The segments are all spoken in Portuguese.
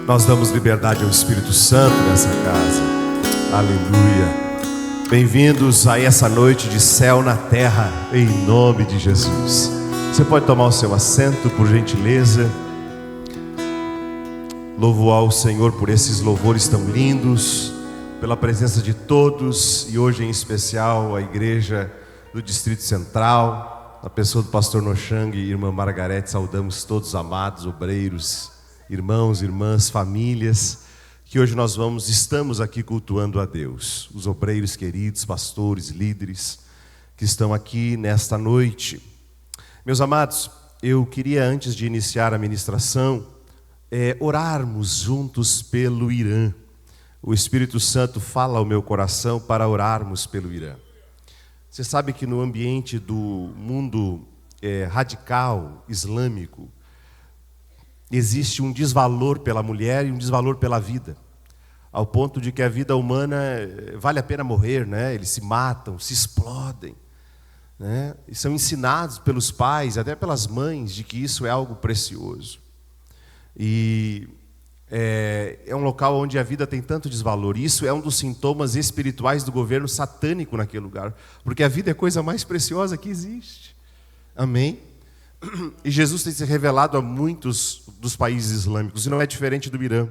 Nós damos liberdade ao Espírito Santo nessa casa. Aleluia. Bem-vindos a essa noite de céu na terra, em nome de Jesus. Você pode tomar o seu assento, por gentileza. Louvo ao Senhor por esses louvores tão lindos, pela presença de todos, e hoje em especial a igreja do Distrito Central, na pessoa do pastor Nochang e irmã Margarete. Saudamos todos os amados obreiros, irmãos, irmãs, famílias, que hoje nós estamos aqui cultuando a Deus. Os obreiros queridos, pastores, líderes, que estão aqui nesta noite. Meus amados, eu queria, antes de iniciar a ministração, orarmos juntos pelo Irã. O Espírito Santo fala ao meu coração para orarmos pelo Irã. Você sabe que no ambiente do mundo radical, islâmico, existe um desvalor pela mulher e um desvalor pela vida, ao ponto de que a vida humana vale a pena morrer, né? Eles se matam, se explodem, né? E são ensinados pelos pais, até pelas mães, de que isso é algo precioso. E é um local onde a vida tem tanto desvalor. Isso é um dos sintomas espirituais do governo satânico naquele lugar, porque a vida é a coisa mais preciosa que existe. Amém? E Jesus tem se revelado a muitos dos países islâmicos, e não é diferente do Irã.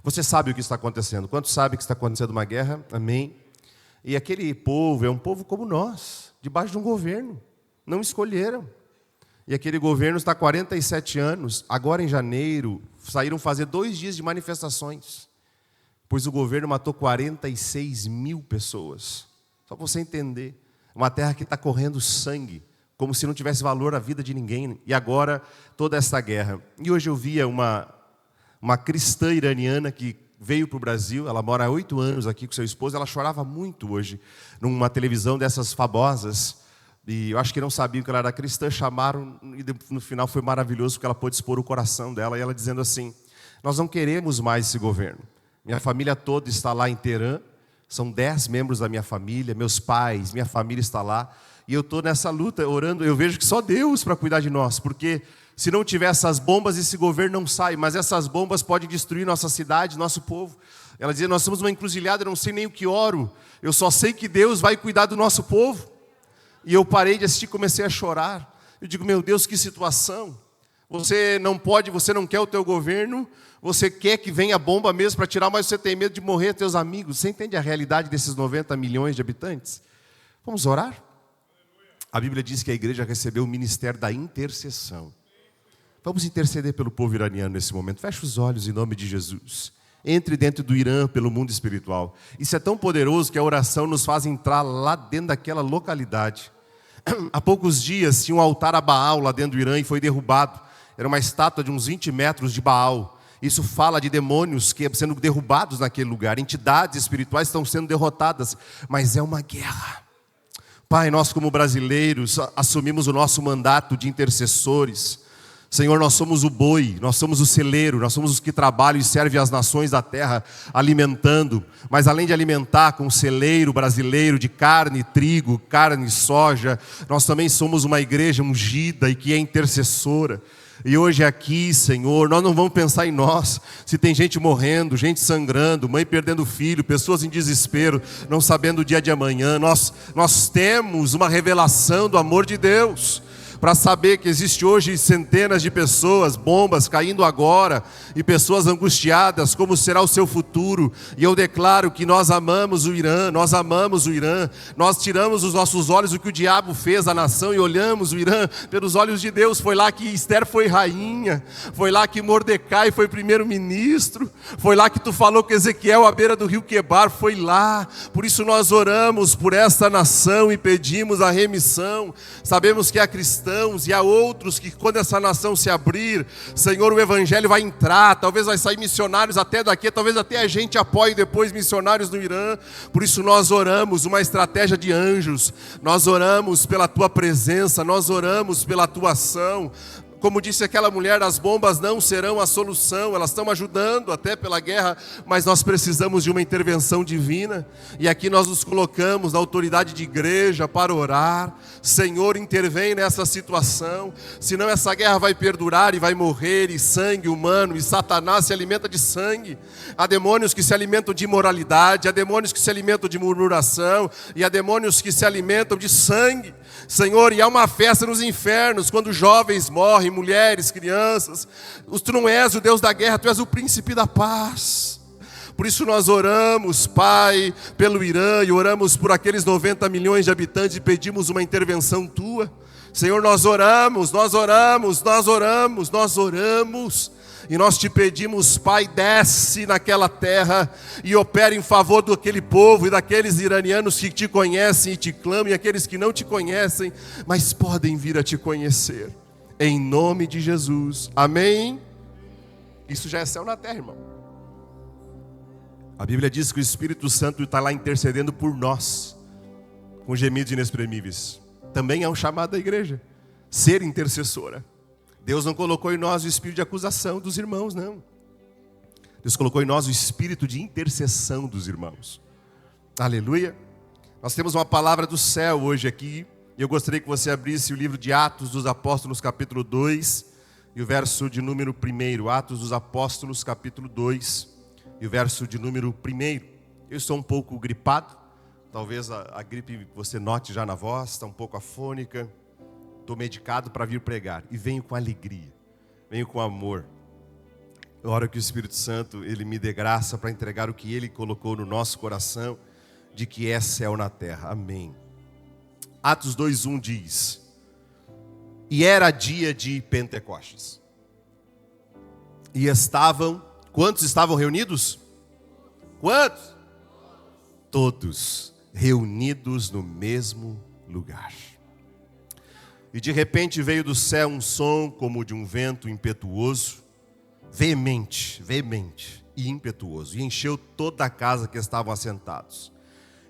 Você sabe o que está acontecendo. Quantos sabem que está acontecendo uma guerra? Amém? E aquele povo é um povo como nós, debaixo de um governo. Não escolheram. E aquele governo está há 47 anos. Agora em janeiro, saíram fazer 2 dias de manifestações, pois o governo matou 46 mil pessoas. Só para você entender. Uma terra que está correndo sangue, como se não tivesse valor a vida de ninguém. E agora, toda essa guerra. E hoje eu via uma cristã iraniana que veio para o Brasil. Ela mora há 8 anos aqui com seu esposo. Ela chorava muito hoje, numa televisão dessas famosas. E eu acho que não sabiam que ela era cristã. Chamaram, e no final foi maravilhoso, porque ela pôde expor o coração dela. E ela dizendo assim: nós não queremos mais esse governo. Minha família toda está lá em Teherã. São 10 membros da minha família. Meus pais, minha família está lá. E eu estou nessa luta, orando. Eu vejo que só Deus para cuidar de nós, porque se não tiver essas bombas, esse governo não sai. Mas essas bombas podem destruir nossa cidade, nosso povo. Ela dizia: nós somos uma encruzilhada, eu não sei nem o que oro. Eu só sei que Deus vai cuidar do nosso povo. E eu parei de assistir e comecei a chorar. Eu digo: meu Deus, que situação. Você não pode, você não quer o teu governo, você quer que venha a bomba mesmo para tirar, mas você tem medo de morrer teus amigos. Você entende a realidade desses 90 milhões de habitantes? Vamos orar? A Bíblia diz que a igreja recebeu o ministério da intercessão. Vamos interceder pelo povo iraniano nesse momento. Feche os olhos em nome de Jesus. Entre dentro do Irã pelo mundo espiritual. Isso é tão poderoso que a oração nos faz entrar lá dentro daquela localidade. Há poucos dias tinha um altar a Baal lá dentro do Irã e foi derrubado. Era uma estátua de uns 20 metros de Baal. Isso fala de demônios que sendo derrubados naquele lugar. Entidades espirituais estão sendo derrotadas. Mas é uma guerra. Pai, nós como brasileiros assumimos o nosso mandato de intercessores. Senhor, nós somos o boi, nós somos o celeiro, nós somos os que trabalham e servem as nações da terra, alimentando. Mas além de alimentar com o celeiro brasileiro de carne, trigo, carne e soja, nós também somos uma igreja ungida e que é intercessora. E hoje aqui, Senhor, nós não vamos pensar em nós. Se tem gente morrendo, gente sangrando, mãe perdendo filho, pessoas em desespero, não sabendo o dia de amanhã. Nós temos uma revelação do amor de Deus, para saber que existe hoje centenas de pessoas, bombas caindo agora, e pessoas angustiadas, como será o seu futuro. E eu declaro que nós amamos o Irã, nós amamos o Irã. Nós tiramos os nossos olhos do que o diabo fez à nação e olhamos o Irã pelos olhos de Deus. Foi lá que Esther foi rainha, foi lá que Mordecai foi primeiro-ministro, foi lá que tu falou com Ezequiel à beira do rio Quebar, foi lá. Por isso nós oramos por esta nação e pedimos a remissão. Sabemos que há cristãos e há outros que quando essa nação se abrir, Senhor, o evangelho vai entrar, talvez vai sair missionários até daqui, talvez até a gente apoie depois missionários no Irã. Por isso nós oramos uma estratégia de anjos, nós oramos pela tua presença, nós oramos pela tua ação. Como disse aquela mulher, as bombas não serão a solução, elas estão ajudando até pela guerra, mas nós precisamos de uma intervenção divina. E aqui nós nos colocamos na autoridade de igreja para orar. Senhor, intervém nessa situação, senão essa guerra vai perdurar e vai morrer, e sangue humano, e Satanás se alimenta de sangue. Há demônios que se alimentam de imoralidade, há demônios que se alimentam de murmuração, e há demônios que se alimentam de sangue. Senhor, e há uma festa nos infernos, quando jovens morrem, mulheres, crianças. Tu não és o Deus da guerra, Tu és o príncipe da paz. Por isso nós oramos, Pai, pelo Irã, e oramos por aqueles 90 milhões de habitantes e pedimos uma intervenção Tua. Senhor, nós oramos, e nós Te pedimos, Pai, desce naquela terra e opera em favor daquele povo e daqueles iranianos que Te conhecem e Te clamam, e aqueles que não Te conhecem, mas podem vir a Te conhecer. Em nome de Jesus, amém? Isso já é céu na terra, irmão. A Bíblia diz que o Espírito Santo está lá intercedendo por nós, com gemidos inexprimíveis. Também é um chamado da igreja, ser intercessora. Deus não colocou em nós o espírito de acusação dos irmãos, não. Deus colocou em nós o espírito de intercessão dos irmãos. Aleluia. Nós temos uma palavra do céu hoje aqui. E eu gostaria que você abrisse o livro de Atos dos Apóstolos, capítulo 2, e o verso de número 1. Atos dos Apóstolos, capítulo 2, e o verso de número 1. Eu estou um pouco gripado, talvez a gripe você note já na voz, está um pouco afônica. Estou medicado para vir pregar, e venho com alegria, venho com amor. Eu oro que o Espírito Santo, Ele me dê graça para entregar o que Ele colocou no nosso coração, de que é céu na terra, amém. Atos 2:1 diz: e era dia de Pentecostes, e quantos estavam reunidos? Quantos? Todos reunidos no mesmo lugar. E de repente veio do céu um som como de um vento impetuoso, veemente e impetuoso, e encheu toda a casa que estavam assentados.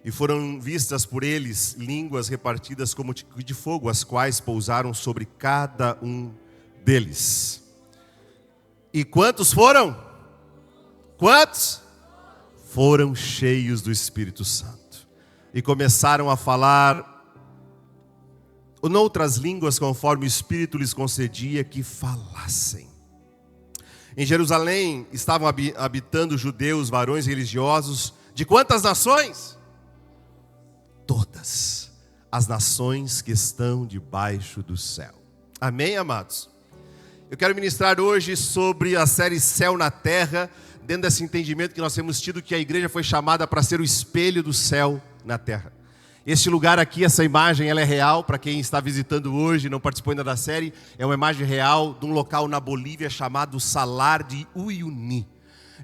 E foram vistas por eles línguas repartidas como de fogo, as quais pousaram sobre cada um deles. E quantos foram? Quantos? Foram cheios do Espírito Santo. E começaram a falar noutras línguas, conforme o Espírito lhes concedia que falassem. Em Jerusalém estavam habitando judeus, varões religiosos, de quantas nações? Todas as nações que estão debaixo do céu. Amém, amados? Eu quero ministrar hoje sobre a série Céu na Terra, dentro desse entendimento que nós temos tido, que a igreja foi chamada para ser o espelho do céu na terra. Este lugar aqui, essa imagem, ela é real, para quem está visitando hoje, não participou ainda da série, é uma imagem real de um local na Bolívia chamado Salar de Uyuni.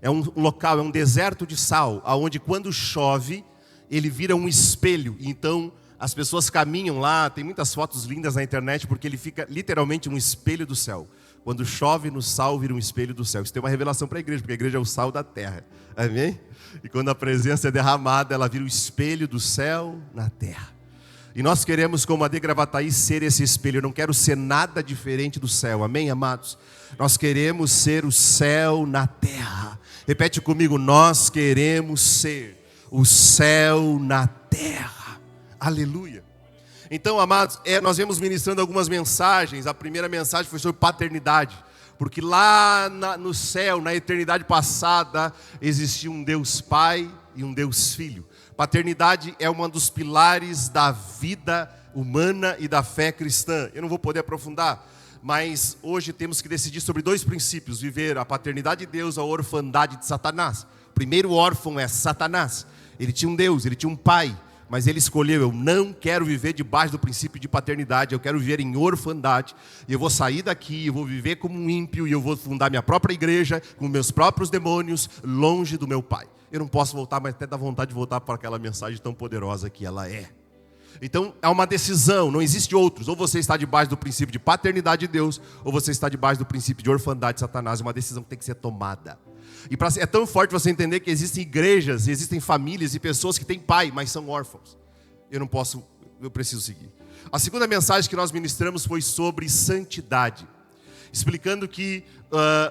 É um local, é um deserto de sal, onde quando chove, ele vira um espelho. Então as pessoas caminham lá, tem muitas fotos lindas na internet, porque ele fica literalmente um espelho do céu. Quando chove no sal, vira um espelho do céu. Isso tem uma revelação para a igreja, porque a igreja é o sal da terra. Amém? E quando a presença é derramada, ela vira o espelho do céu na terra. E nós queremos, como a de Gravataí, ser esse espelho. Eu não quero ser nada diferente do céu. Amém, amados? Nós queremos ser o céu na terra. Repete comigo: nós queremos ser o céu na terra. Aleluia. Então, amados, nós vemos ministrando algumas mensagens. A primeira mensagem foi sobre paternidade, porque lá no céu, na eternidade passada, existia um Deus Pai e um Deus Filho. Paternidade é um dos pilares da vida humana e da fé cristã. Eu não vou poder aprofundar, mas hoje temos que decidir sobre dois princípios: viver a paternidade de Deus, a orfandade de Satanás. O primeiro órfão é Satanás. Ele tinha um Deus, ele tinha um pai, mas ele escolheu: eu não quero viver debaixo do princípio de paternidade, eu quero viver em orfandade. E eu vou sair daqui, eu vou viver como um ímpio, e eu vou fundar minha própria igreja, com meus próprios demônios, longe do meu pai. Eu não posso voltar, mas até dá vontade de voltar para aquela mensagem tão poderosa que ela é. Então é uma decisão, não existe outros. Ou você está debaixo do princípio de paternidade de Deus, ou você está debaixo do princípio de orfandade de Satanás. É uma decisão que tem que ser tomada. E é tão forte você entender que existem igrejas, existem famílias e pessoas que têm pai, mas são órfãos. Eu preciso seguir. A segunda mensagem que nós ministramos foi sobre santidade. explicando que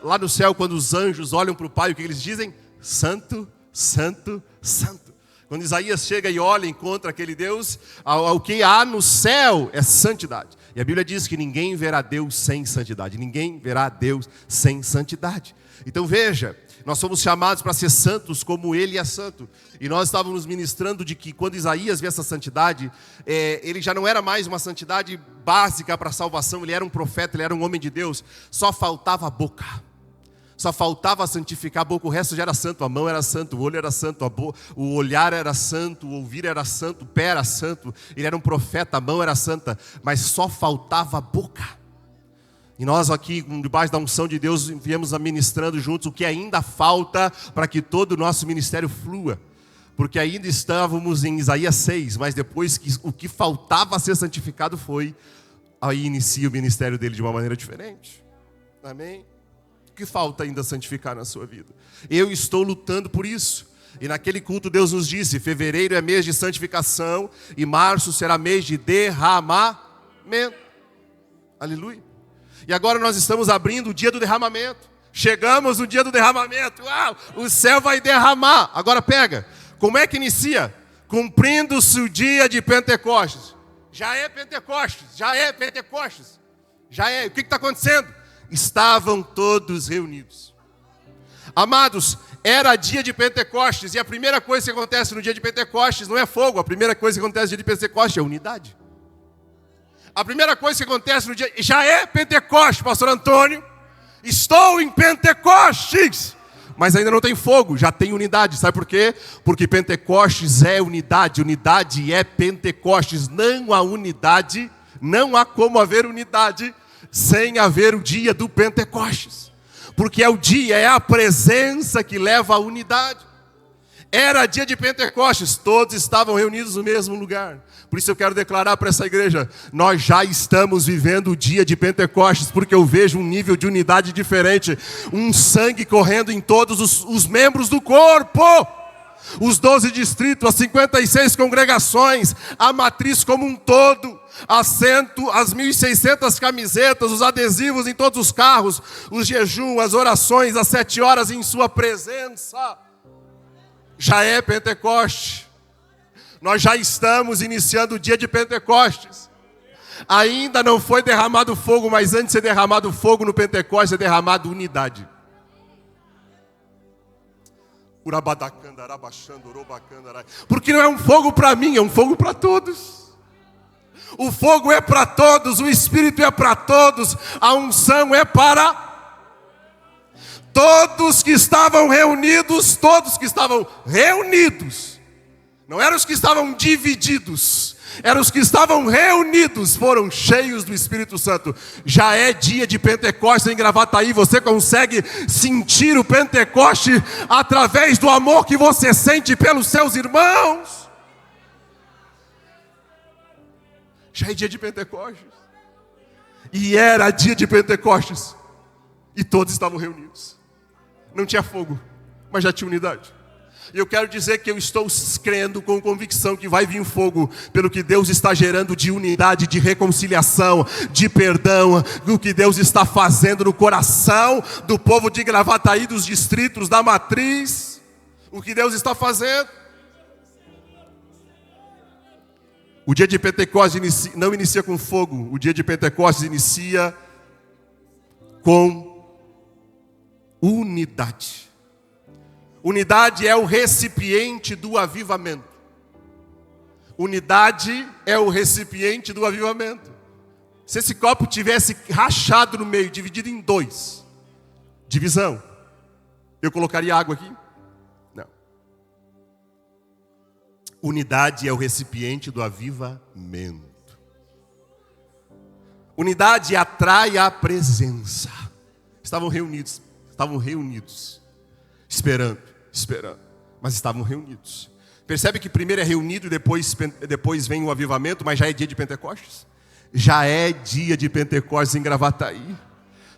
lá no céu, quando os anjos olham para o Pai, o que eles dizem? Santo, santo, santo. Quando Isaías chega e olha e encontra aquele Deus, o que há no céu é santidade. E a Bíblia diz que ninguém verá Deus sem santidade. Ninguém verá Deus sem santidade. Então veja, nós somos chamados para ser santos como Ele é santo. E nós estávamos ministrando de que quando Isaías vê essa santidade, ele já não era mais uma santidade básica para a salvação. Ele era um profeta, ele era um homem de Deus. Só faltava a boca. Só faltava santificar a boca, o resto já era santo. A mão era santo, o olho era santo, o olhar era santo, o ouvir era santo, o pé era santo. Ele era um profeta, a mão era santa, mas só faltava a boca. E nós aqui, debaixo da unção de Deus, viemos ministrando juntos o que ainda falta para que todo o nosso ministério flua. Porque ainda estávamos em Isaías 6, mas depois que o que faltava ser santificado foi, aí inicia o ministério dele de uma maneira diferente. Amém? O que falta ainda santificar na sua vida? Eu estou lutando por isso. E naquele culto Deus nos disse, fevereiro é mês de santificação e março será mês de derramamento. Aleluia. E agora nós estamos abrindo o dia do derramamento. Chegamos no dia do derramamento. Uau, o céu vai derramar. Agora pega. Como é que inicia? Cumprindo-se o dia de Pentecostes. Já é Pentecostes. Já é Pentecostes. Já é. O que está acontecendo? Estavam todos reunidos. Amados, era dia de Pentecostes. E a primeira coisa que acontece no dia de Pentecostes não é fogo. A primeira coisa que acontece no dia de Pentecostes é unidade. A primeira coisa que acontece no dia... Já é Pentecostes, pastor Antônio. Estou em Pentecostes. Mas ainda não tem fogo, já tem unidade. Sabe por quê? Porque Pentecostes é unidade. Unidade é Pentecostes. Não há unidade, não há como haver unidade sem haver o dia do Pentecostes. Porque é o dia, é a presença que leva à unidade. Era dia de Pentecostes, todos estavam reunidos no mesmo lugar. Por isso eu quero declarar para essa igreja, nós já estamos vivendo o dia de Pentecostes, porque eu vejo um nível de unidade diferente, um sangue correndo em todos os membros do corpo. Os 12 distritos, as 56 congregações, a matriz como um todo, as 1.600 camisetas, os adesivos em todos os carros, os jejum, as orações, as 7 horas em sua presença. Já é Pentecoste. Nós já estamos iniciando o dia de Pentecostes. Ainda não foi derramado fogo, mas antes de ser derramado fogo no Pentecostes, é derramado unidade. Porque não é um fogo para mim, é um fogo para todos. O fogo é para todos, o Espírito é para todos, a unção é para todos que estavam reunidos, não eram os que estavam divididos, eram os que estavam reunidos, foram cheios do Espírito Santo. Já é dia de Pentecostes em Gravataí, você consegue sentir o Pentecoste através do amor que você sente pelos seus irmãos. Já é dia de Pentecostes, e era dia de Pentecostes, e todos estavam reunidos. Não tinha fogo, mas já tinha unidade. E eu quero dizer que eu estou crendo com convicção que vai vir fogo, pelo que Deus está gerando de unidade, de reconciliação, de perdão, do que Deus está fazendo no coração do povo de Gravataí, dos distritos, da matriz. O que Deus está fazendo. O dia de Pentecostes não inicia com fogo, o dia de Pentecostes inicia com unidade. Unidade é o recipiente do avivamento. Unidade é o recipiente do avivamento. Se esse copo tivesse rachado no meio, dividido em 2, divisão, eu colocaria água aqui? Não. Unidade é o recipiente do avivamento. Unidade atrai a presença. Estavam reunidos, esperando, mas estavam reunidos. Percebe que primeiro é reunido e depois vem o avivamento, mas já é dia de Pentecostes? Já é dia de Pentecostes em Gravataí.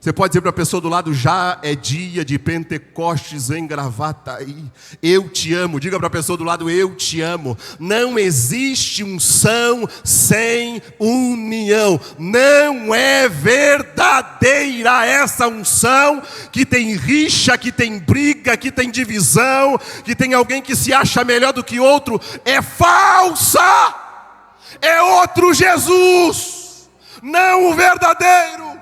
Você pode dizer para a pessoa do lado: já é dia de Pentecostes em Gravataí. Eu te amo. Diga para a pessoa do lado: eu te amo. Não existe unção sem união. Não é verdadeira essa unção que tem rixa, que tem briga, que tem divisão, que tem alguém que se acha melhor do que outro. É falsa. É outro Jesus, não o verdadeiro.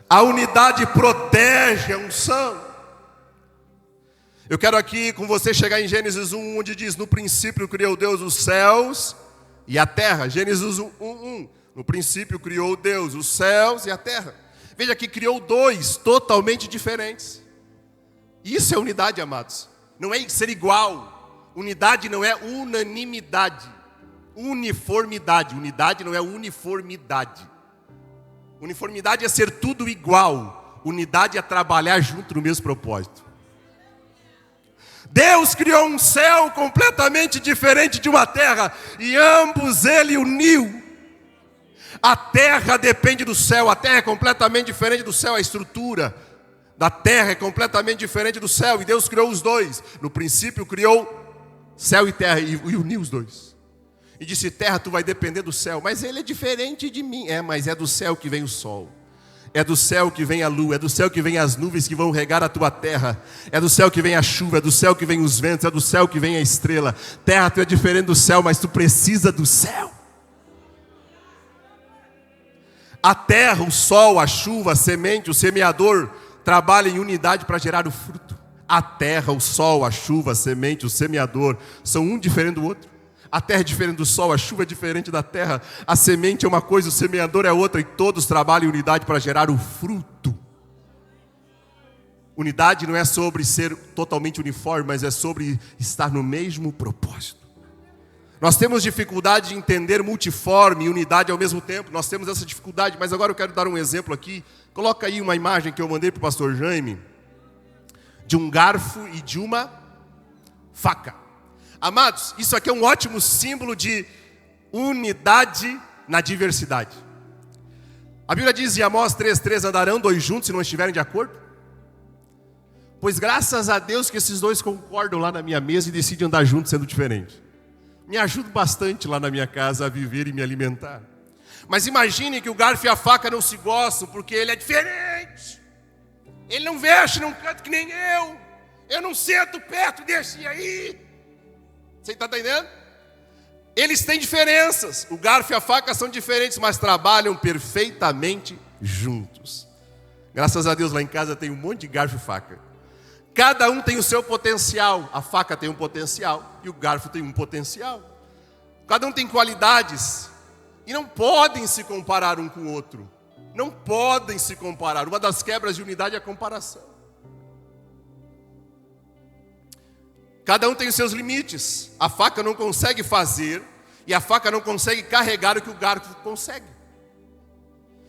A unidade protege a unção. Eu quero aqui com você chegar em Gênesis 1, onde diz: no princípio criou Deus os céus e a terra. Gênesis 1:1. No princípio criou Deus os céus e a terra. Veja que criou dois totalmente diferentes. Isso é unidade, amados. Não é ser igual. Unidade não é unanimidade. Uniformidade. Unidade não é uniformidade. Uniformidade é ser tudo igual. Unidade é trabalhar junto no mesmo propósito. Deus criou um céu completamente diferente de uma terra, e ambos Ele uniu. A terra depende do céu. A terra é completamente diferente do céu. A estrutura da terra é completamente diferente do céu, e Deus criou os dois. No princípio criou céu e terra e uniu os dois. E disse: terra, tu vai depender do céu. Mas ele é diferente de mim. Mas é do céu que vem o sol. É do céu que vem a lua. É do céu que vem as nuvens que vão regar a tua terra. É do céu que vem a chuva. É do céu que vem os ventos. É do céu que vem a estrela. Terra, tu é diferente do céu, mas tu precisa do céu. A terra, o sol, a chuva, a semente, o semeador trabalham em unidade para gerar o fruto. A terra, o sol, a chuva, a semente, o semeador são um diferente do outro. A terra é diferente do sol, a chuva é diferente da terra, a semente é uma coisa, o semeador é outra, e todos trabalham em unidade para gerar o fruto. Unidade não é sobre ser totalmente uniforme, mas é sobre estar no mesmo propósito. Nós temos dificuldade de entender multiforme e unidade ao mesmo tempo. Nós temos essa dificuldade, mas agora eu quero dar um exemplo aqui. Coloca aí uma imagem que eu mandei para o pastor Jaime, de um garfo e de uma faca. Amados, isso aqui é um ótimo símbolo de unidade na diversidade. A Bíblia diz em Amós 3:3: andarão dois juntos se não estiverem de acordo? Pois graças a Deus que esses dois concordam lá na minha mesa e decidem andar juntos sendo diferentes. Me ajuda bastante lá na minha casa a viver e me alimentar. Mas imagine que o garfo e a faca não se gostam porque ele é diferente. Ele não veste num canto que nem eu. Eu não sento perto desse aí. Você está entendendo? Eles têm diferenças. O garfo e a faca são diferentes, mas trabalham perfeitamente juntos. Graças a Deus lá em casa tem um monte de garfo e faca. Cada um tem o seu potencial. A faca tem um potencial e o garfo tem um potencial. Cada um tem qualidades e não podem se comparar um com o outro. Não podem se comparar. Uma das quebras de unidade é a comparação. Cada um tem os seus limites. A faca não consegue fazer e a faca não consegue carregar o que o garfo consegue.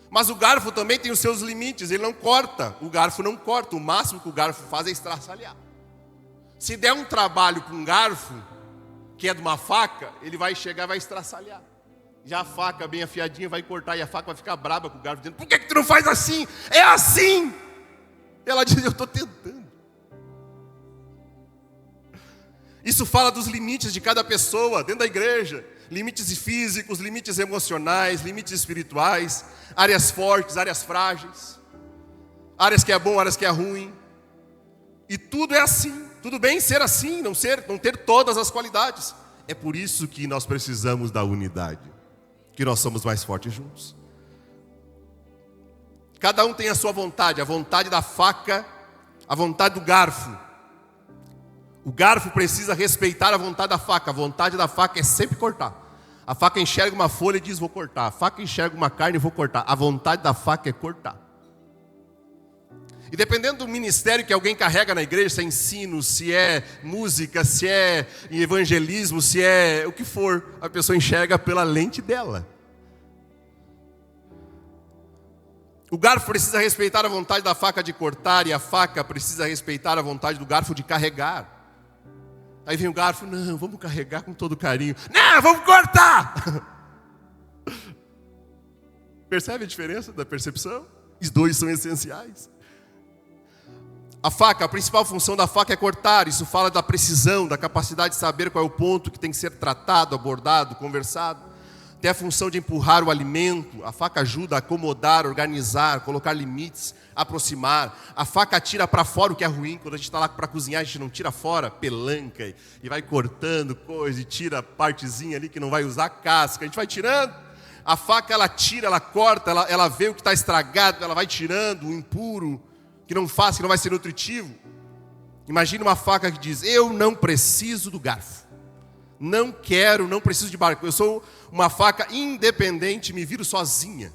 Mas o garfo também tem os seus limites. Ele não corta. O garfo não corta. O máximo que o garfo faz é estraçalhar. Se der um trabalho com um garfo, que é de uma faca, ele vai chegar e vai estraçalhar. Já a faca bem afiadinha vai cortar e a faca vai ficar braba com o garfo, dizendo: por que tu não faz assim? É assim! Ela diz: eu estou tentando. Isso fala dos limites de cada pessoa dentro da igreja. Limites físicos, limites emocionais, limites espirituais, áreas fortes, áreas frágeis, áreas que é bom, áreas que é ruim. E tudo é assim. Tudo bem ser assim, não ter todas as qualidades. É por isso que nós precisamos da unidade, que nós somos mais fortes juntos. Cada um tem a sua vontade, a vontade da faca, a vontade do garfo. O garfo precisa respeitar a vontade da faca. A vontade da faca é sempre cortar. A faca enxerga uma folha e diz: vou cortar. A faca enxerga uma carne e vou cortar. A vontade da faca é cortar. E dependendo do ministério que alguém carrega na igreja, se é ensino, se é música, se é evangelismo, se é o que for, a pessoa enxerga pela lente dela. O garfo precisa respeitar a vontade da faca de cortar, e a faca precisa respeitar a vontade do garfo de carregar. Aí vem o garfo: não, vamos carregar com todo carinho. Não, vamos cortar. Percebe a diferença da percepção? Os dois são essenciais. A faca, a principal função da faca é cortar. Isso fala da precisão, da capacidade de saber qual é o ponto que tem que ser tratado, abordado, conversado. Tem a função de empurrar o alimento. A faca ajuda a acomodar, organizar, colocar limites, aproximar. A faca tira para fora o que é ruim. Quando a gente está lá para cozinhar, a gente não tira fora, pelanca, e vai cortando coisa, e tira a partezinha ali que não vai usar, casca. A gente vai tirando. A faca, ela tira, ela corta, ela vê o que está estragado, ela vai tirando o impuro, que não faz, que não vai ser nutritivo. Imagina uma faca que diz: eu não preciso do garfo. Não quero, não preciso de barco. Eu sou uma faca independente, me viro sozinha.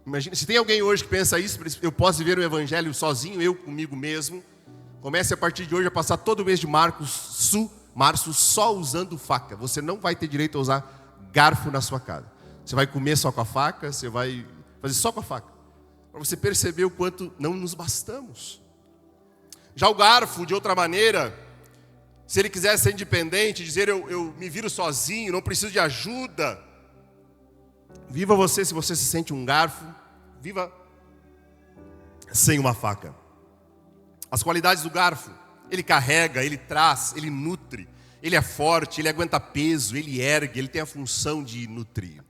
Imagina, se tem alguém hoje que pensa isso, eu posso viver o evangelho sozinho, eu comigo mesmo. Comece a partir de hoje a passar todo mês de março só usando faca. Você não vai ter direito a usar garfo na sua casa. Você vai comer só com a faca, você vai fazer só com a faca. Para você perceber o quanto não nos bastamos. Já o garfo, de outra maneira, se ele quiser ser independente, dizer eu me viro sozinho, não preciso de ajuda. Viva você, se você se sente um garfo, viva sem uma faca. As qualidades do garfo: ele carrega, ele traz, ele nutre, ele é forte, ele aguenta peso, ele ergue, ele tem a função de nutrir.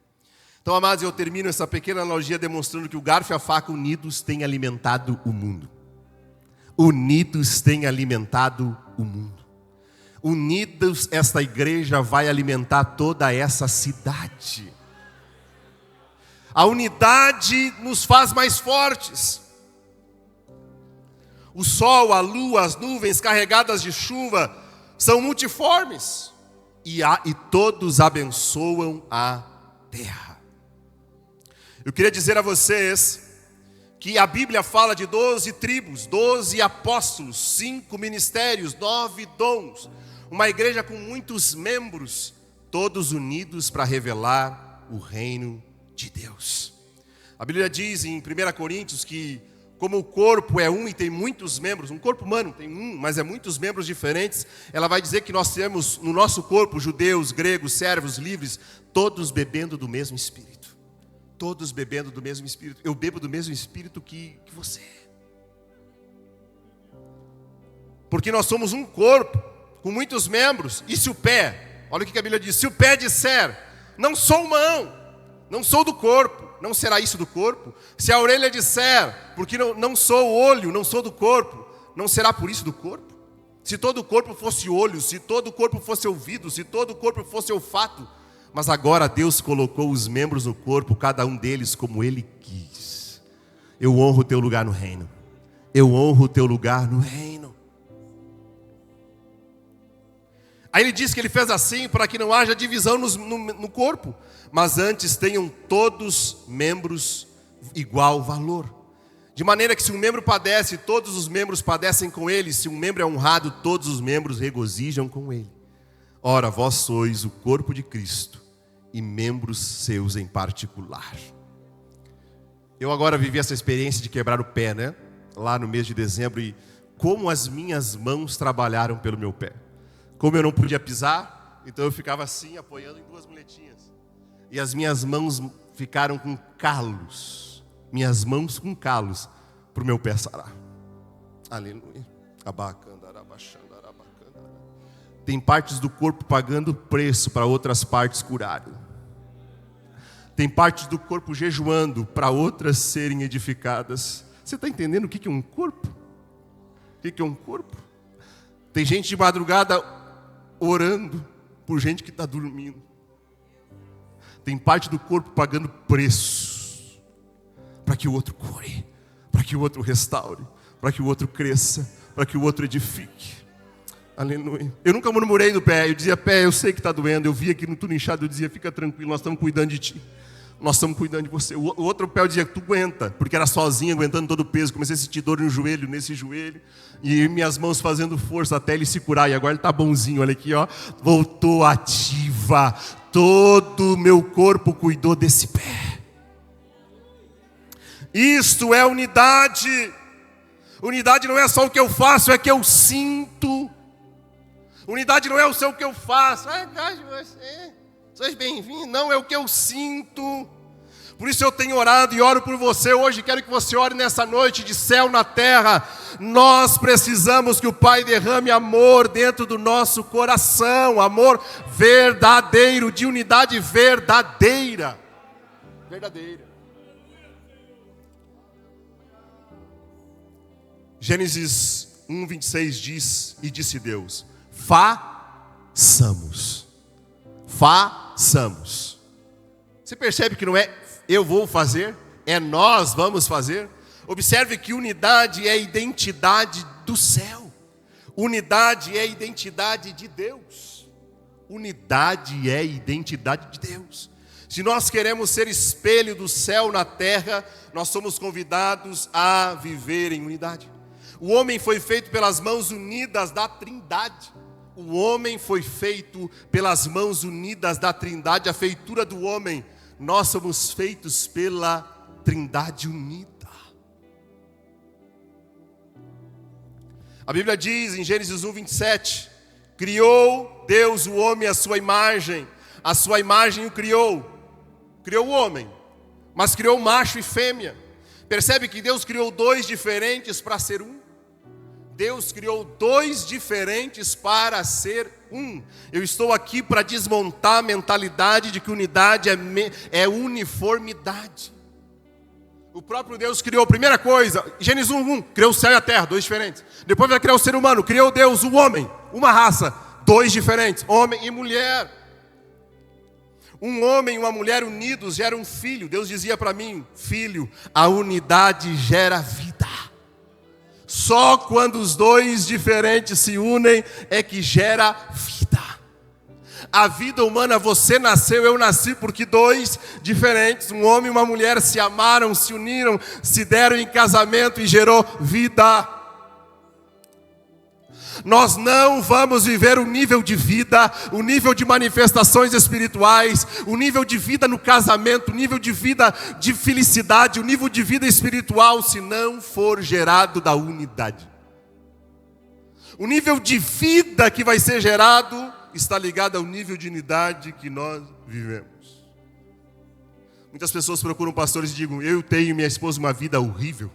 Então, amados, eu termino essa pequena analogia demonstrando que o garfo e a faca unidos têm alimentado o mundo. Unidos têm alimentado o mundo. Unidos, esta igreja vai alimentar toda essa cidade. A unidade nos faz mais fortes. O sol, a lua, as nuvens carregadas de chuva são multiformes. E todos abençoam a terra. Eu queria dizer a vocês que a Bíblia fala de 12 tribos, 12 apóstolos, 5 ministérios, 9 dons. Uma igreja com muitos membros, todos unidos para revelar o reino de Deus. A Bíblia diz em 1 Coríntios que como o corpo é um e tem muitos membros, um corpo humano tem um, mas é muitos membros diferentes, ela vai dizer que nós temos no nosso corpo judeus, gregos, servos, livres, todos bebendo do mesmo Espírito. Todos bebendo do mesmo Espírito. Eu bebo do mesmo Espírito que você. Porque nós somos um corpo com muitos membros. E se o pé, olha o que a Bíblia diz: se o pé disser, não sou mão, não sou do corpo, não será isso do corpo? Se a orelha disser, porque não sou olho, não sou do corpo, não será por isso do corpo? Se todo o corpo fosse olho, se todo o corpo fosse ouvido, se todo o corpo fosse olfato, mas agora Deus colocou os membros no corpo, cada um deles como Ele quis. Eu honro o teu lugar no reino. Eu honro o teu lugar no reino. Aí ele diz que ele fez assim para que não haja divisão no corpo, mas antes tenham todos membros igual valor. De maneira que se um membro padece, todos os membros padecem com ele. Se um membro é honrado, todos os membros regozijam com ele. Ora, vós sois o corpo de Cristo e membros seus em particular. Eu agora vivi essa experiência de quebrar o pé, né? Lá no mês de dezembro, e como as minhas mãos trabalharam pelo meu pé. Como eu não podia pisar, então eu ficava assim, apoiando em duas muletinhas. E as minhas mãos ficaram com calos. Minhas mãos com calos para o meu pé sarar. Aleluia. Tem partes do corpo pagando preço para outras partes curarem. Tem partes do corpo jejuando para outras serem edificadas. Você está entendendo o que é um corpo? O que é um corpo? Tem gente de madrugada orando por gente que está dormindo. Tem parte do corpo pagando preço para que o outro cure, para que o outro restaure, para que o outro cresça, para que o outro edifique. Aleluia. Eu nunca murmurei do pé. Eu dizia: pé, eu sei que está doendo. Eu via aqui no tudo inchado. Eu dizia: fica tranquilo, nós estamos cuidando de ti. Nós estamos cuidando de você. O outro pé eu dizia: tu aguenta. Porque era sozinho, aguentando todo o peso. Comecei a sentir dor no joelho, nesse joelho. E minhas mãos fazendo força até ele se curar. E agora ele está bonzinho, olha aqui, ó. Voltou ativa. Todo o meu corpo cuidou desse pé. Isto é unidade. Unidade não é só o que eu faço, é o que eu sinto. Unidade não é só o que eu faço. Gosto de você. Sois bem-vindo. Não, é o que eu sinto. Por isso eu tenho orado e oro por você hoje. Quero que você ore nessa noite de céu na terra. Nós precisamos que o Pai derrame amor dentro do nosso coração. Amor verdadeiro, de unidade verdadeira. Verdadeira. Gênesis 1:26 diz, e disse Deus: façamos. Façamos. Você percebe que não é eu vou fazer, é nós vamos fazer? Observe que unidade é a identidade do céu. Unidade é a identidade de Deus. Unidade é a identidade de Deus. Se nós queremos ser espelho do céu na terra, nós somos convidados a viver em unidade. O homem foi feito pelas mãos unidas da Trindade. O homem foi feito pelas mãos unidas da Trindade, a feitura do homem. Nós somos feitos pela Trindade unida. A Bíblia diz em Gênesis 1:27, criou Deus o homem à sua imagem o criou. Criou o homem, mas criou macho e fêmea. Percebe que Deus criou dois diferentes para ser um? Deus criou dois diferentes para ser um. Eu estou aqui para desmontar a mentalidade de que unidade é uniformidade. O próprio Deus criou, primeira coisa, Gênesis 1:1, criou o céu e a terra, dois diferentes. Depois vai criar o ser humano, criou Deus, o homem, uma raça, dois diferentes, homem e mulher. Um homem e uma mulher unidos geram um filho. Deus dizia para mim, filho, a unidade gera vida. Só quando os dois diferentes se unem é que gera vida. A vida humana, você nasceu, eu nasci, porque dois diferentes, um homem e uma mulher, se amaram, se uniram, se deram em casamento e gerou vida. Nós não vamos viver o nível de vida, o nível de manifestações espirituais, o nível de vida no casamento, o nível de vida de felicidade, o nível de vida espiritual, se não for gerado da unidade. O nível de vida que vai ser gerado está ligado ao nível de unidade que nós vivemos. Muitas pessoas procuram pastores e digam, eu tenho e minha esposa uma vida horrível.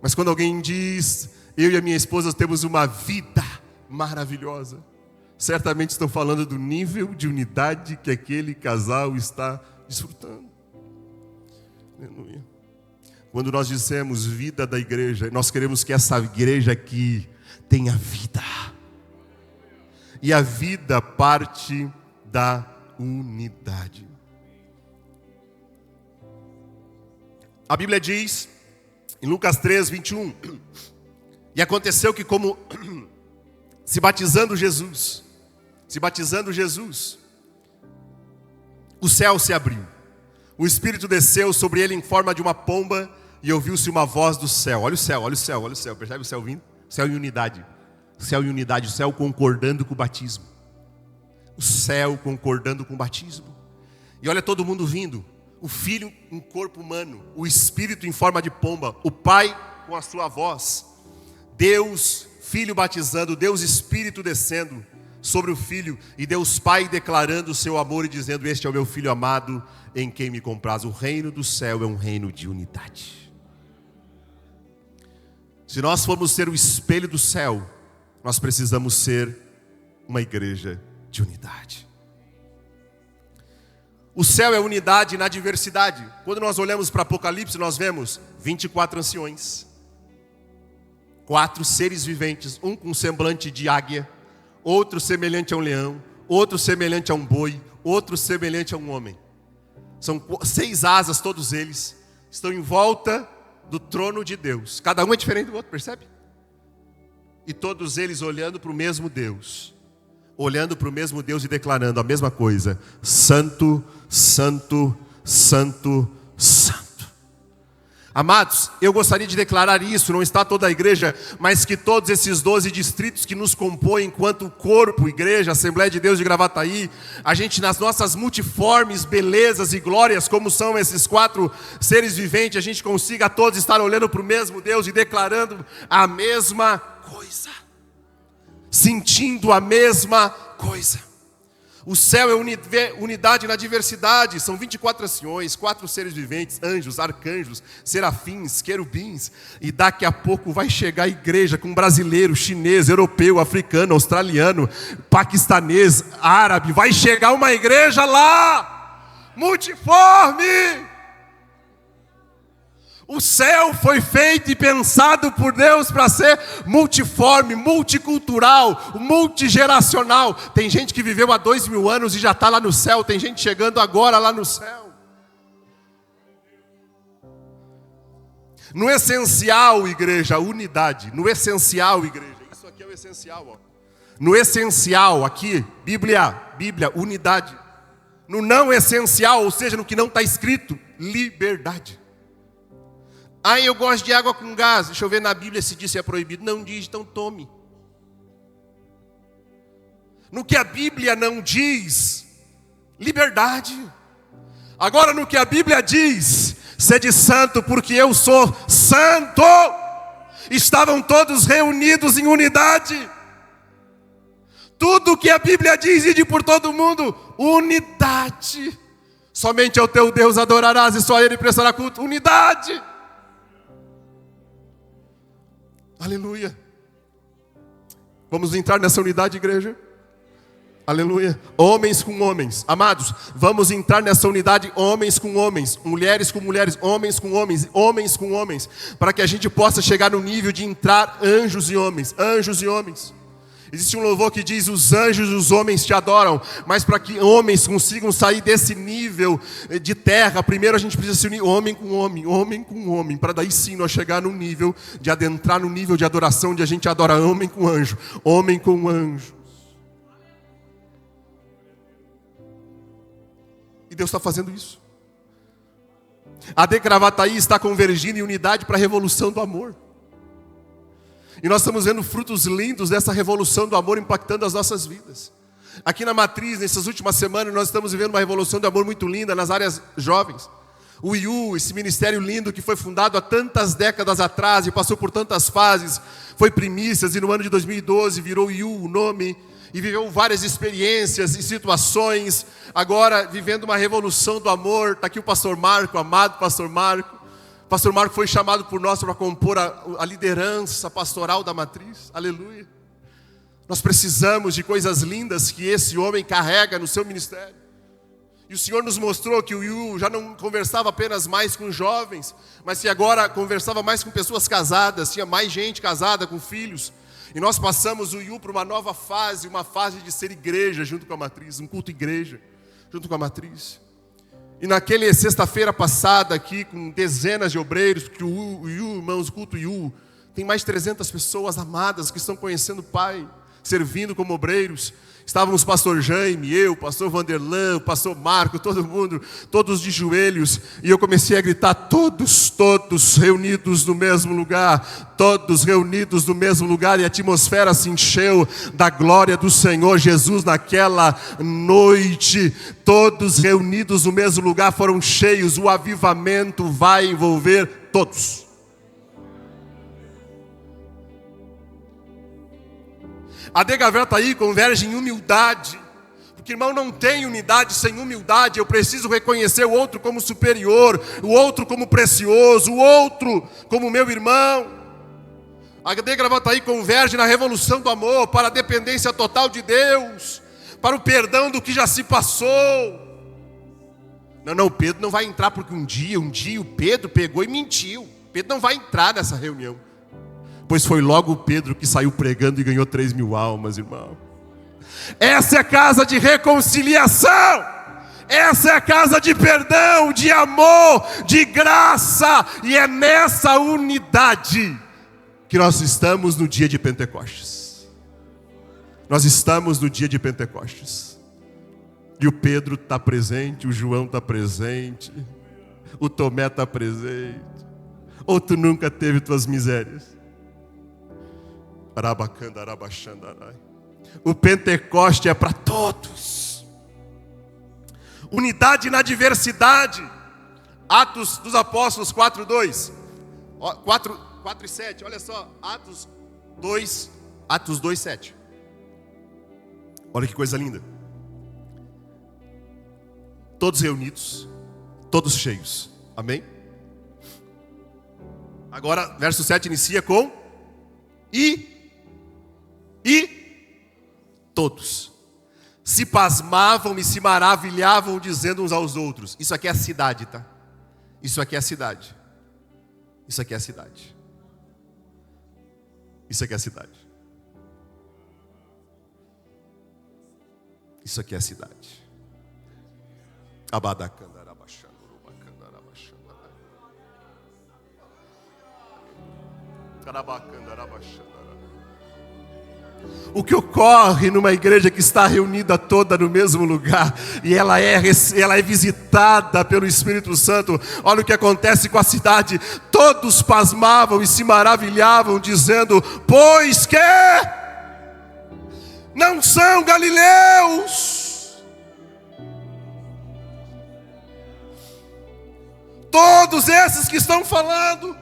Mas quando alguém diz, eu e a minha esposa temos uma vida maravilhosa, certamente estão falando do nível de unidade que aquele casal está desfrutando. Aleluia. Quando nós dizemos vida da igreja, nós queremos que essa igreja aqui tenha vida. E a vida parte da unidade. A Bíblia diz, em Lucas 3:21, e aconteceu que como se batizando Jesus, o céu se abriu. O Espírito desceu sobre ele em forma de uma pomba e ouviu-se uma voz do céu. Olha o céu, olha o céu, olha o céu. Percebe o céu vindo? Céu em unidade. Céu em unidade, o céu concordando com o batismo. O céu concordando com o batismo. E olha todo mundo vindo. O Filho em corpo humano, o Espírito em forma de pomba, o Pai com a sua voz. Deus, Filho batizando, Deus Espírito descendo sobre o Filho, e Deus Pai declarando o seu amor e dizendo, este é o meu Filho amado, em quem me compraz. O reino do céu é um reino de unidade. Se nós formos ser o espelho do céu, nós precisamos ser uma igreja de unidade. O céu é unidade na diversidade. Quando nós olhamos para Apocalipse, nós vemos 24 anciões, 4 seres viventes, um com semblante de águia, outro semelhante a um leão, outro semelhante a um boi, outro semelhante a um homem. São 6 asas, todos eles estão em volta do trono de Deus. Cada um é diferente do outro, percebe? E todos eles olhando para o mesmo Deus. Olhando para o mesmo Deus e declarando a mesma coisa. Santo, santo, santo, santo. Amados, eu gostaria de declarar isso, não está toda a igreja, mas que todos esses 12 distritos que nos compõem enquanto corpo, igreja, Assembleia de Deus de Gravataí, a gente nas nossas multiformes belezas e glórias, como são esses 4 seres viventes, a gente consiga todos estar olhando para o mesmo Deus e declarando a mesma coisa, sentindo a mesma coisa. O céu é unidade na diversidade. São 24 anciões, 4 seres viventes, anjos, arcanjos, serafins, querubins. E daqui a pouco vai chegar a igreja com brasileiro, chinês, europeu, africano, australiano, paquistanês, árabe. Vai chegar uma igreja lá, multiforme. O céu foi feito e pensado por Deus para ser multiforme, multicultural, multigeracional. Tem gente que viveu há 2000 anos e já está lá no céu. Tem gente chegando agora lá no céu. No essencial, igreja, unidade. No essencial, igreja. Isso aqui é o essencial. Ó. No essencial, aqui, Bíblia, unidade. No não essencial, ou seja, no que não está escrito, liberdade. Eu gosto de água com gás. Deixa eu ver na Bíblia se diz se é proibido. Não diz, então tome. No que a Bíblia não diz, liberdade. Agora no que a Bíblia diz, sede santo porque eu sou santo. Estavam todos reunidos em unidade. Tudo que a Bíblia diz, ide por todo mundo, unidade. Somente ao teu Deus adorarás e só a Ele prestará culto. Unidade. Aleluia. Vamos entrar nessa unidade, igreja? Aleluia. Homens com homens. Amados, vamos entrar nessa unidade, homens com homens, mulheres com mulheres, homens com homens, homens com homens, para que a gente possa chegar no nível de entrar anjos e homens, anjos e homens. Existe um louvor que diz, os anjos e os homens te adoram, mas para que homens consigam sair desse nível de terra, primeiro a gente precisa se unir homem com homem, homem com homem, para daí sim nós chegar no nível de adentrar no nível de adoração, onde a gente adora homem com anjo, homem com anjos. E Deus está fazendo isso. A AD Gravataí está convergindo em unidade para a revolução do amor. E nós estamos vendo frutos lindos dessa revolução do amor impactando as nossas vidas. Aqui na Matriz, nessas últimas semanas, nós estamos vivendo uma revolução de amor muito linda nas áreas jovens. O IU, esse ministério lindo que foi fundado há tantas décadas atrás e passou por tantas fases, foi primícias e no ano de 2012 virou IU o nome e viveu várias experiências e situações. Agora, vivendo uma revolução do amor, está aqui o pastor Marco, amado pastor Marco. Pastor Marco foi chamado por nós para compor a liderança pastoral da Matriz. Aleluia. Nós precisamos de coisas lindas que esse homem carrega no seu ministério. E o Senhor nos mostrou que o Yu já não conversava apenas mais com jovens, mas que agora conversava mais com pessoas casadas, tinha mais gente casada com filhos. E nós passamos o Yu para uma nova fase, uma fase de ser igreja junto com a Matriz, um culto igreja junto com a Matriz. E naquele sexta-feira passada aqui, com dezenas de obreiros, porque o IU, irmãos, o culto IU, tem mais de 300 pessoas amadas que estão conhecendo o Pai, servindo como obreiros. Estávamos o pastor Jaime, eu, o pastor Vanderlan, o pastor Marco, todo mundo, todos de joelhos. E eu comecei a gritar, todos reunidos no mesmo lugar. Todos reunidos no mesmo lugar. E a atmosfera se encheu da glória do Senhor Jesus naquela noite. Todos reunidos no mesmo lugar foram cheios. O avivamento vai envolver todos. A AD Gravataí converge em humildade, porque irmão, não tem unidade sem humildade. Eu preciso reconhecer o outro como superior, o outro como precioso, o outro como meu irmão. A AD Gravataí converge na revolução do amor, para a dependência total de Deus, para o perdão do que já se passou. Não, o Pedro não vai entrar porque um dia o Pedro pegou e mentiu. Pedro não vai entrar nessa reunião. Pois foi logo o Pedro que saiu pregando e ganhou 3.000 almas, irmão. Essa é a casa de reconciliação. Essa é a casa de perdão, de amor, de graça. E é nessa unidade que nós estamos no dia de Pentecostes. Nós estamos no dia de Pentecostes. E o Pedro está presente, o João está presente, o Tomé está presente. Ou tu nunca teve tuas misérias? O Pentecoste é para todos. Unidade na diversidade. Atos dos Apóstolos 4:2. 4:7. Olha só, Atos 2:7. Olha que coisa linda. todos reunidos, todos cheios. Amém? Agora, verso 7 inicia com e todos se pasmavam e se maravilhavam, dizendo uns aos outros. Isso aqui é a cidade, tá? Isso aqui é a cidade. Isso aqui é a cidade. Isso aqui é a cidade. Isso aqui é a cidade. O que ocorre numa igreja que está reunida toda no mesmo lugar e ela é visitada pelo Espírito Santo, olha o que acontece com a cidade. Todos pasmavam e se maravilhavam, dizendo: pois que não são galileus todos esses que estão falando?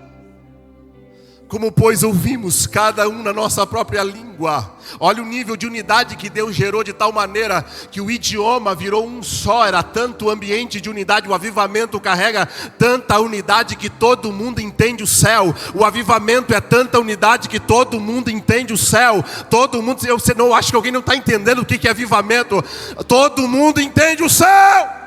Como, pois, ouvimos cada um na nossa própria língua. Olha o nível de unidade que Deus gerou de tal maneira que o idioma virou um só. Era tanto o ambiente de unidade. O avivamento carrega tanta unidade que todo mundo entende o céu. O avivamento é tanta unidade que todo mundo entende o céu. Todo mundo, eu não acho que alguém não está entendendo o que é avivamento. Todo mundo entende o céu.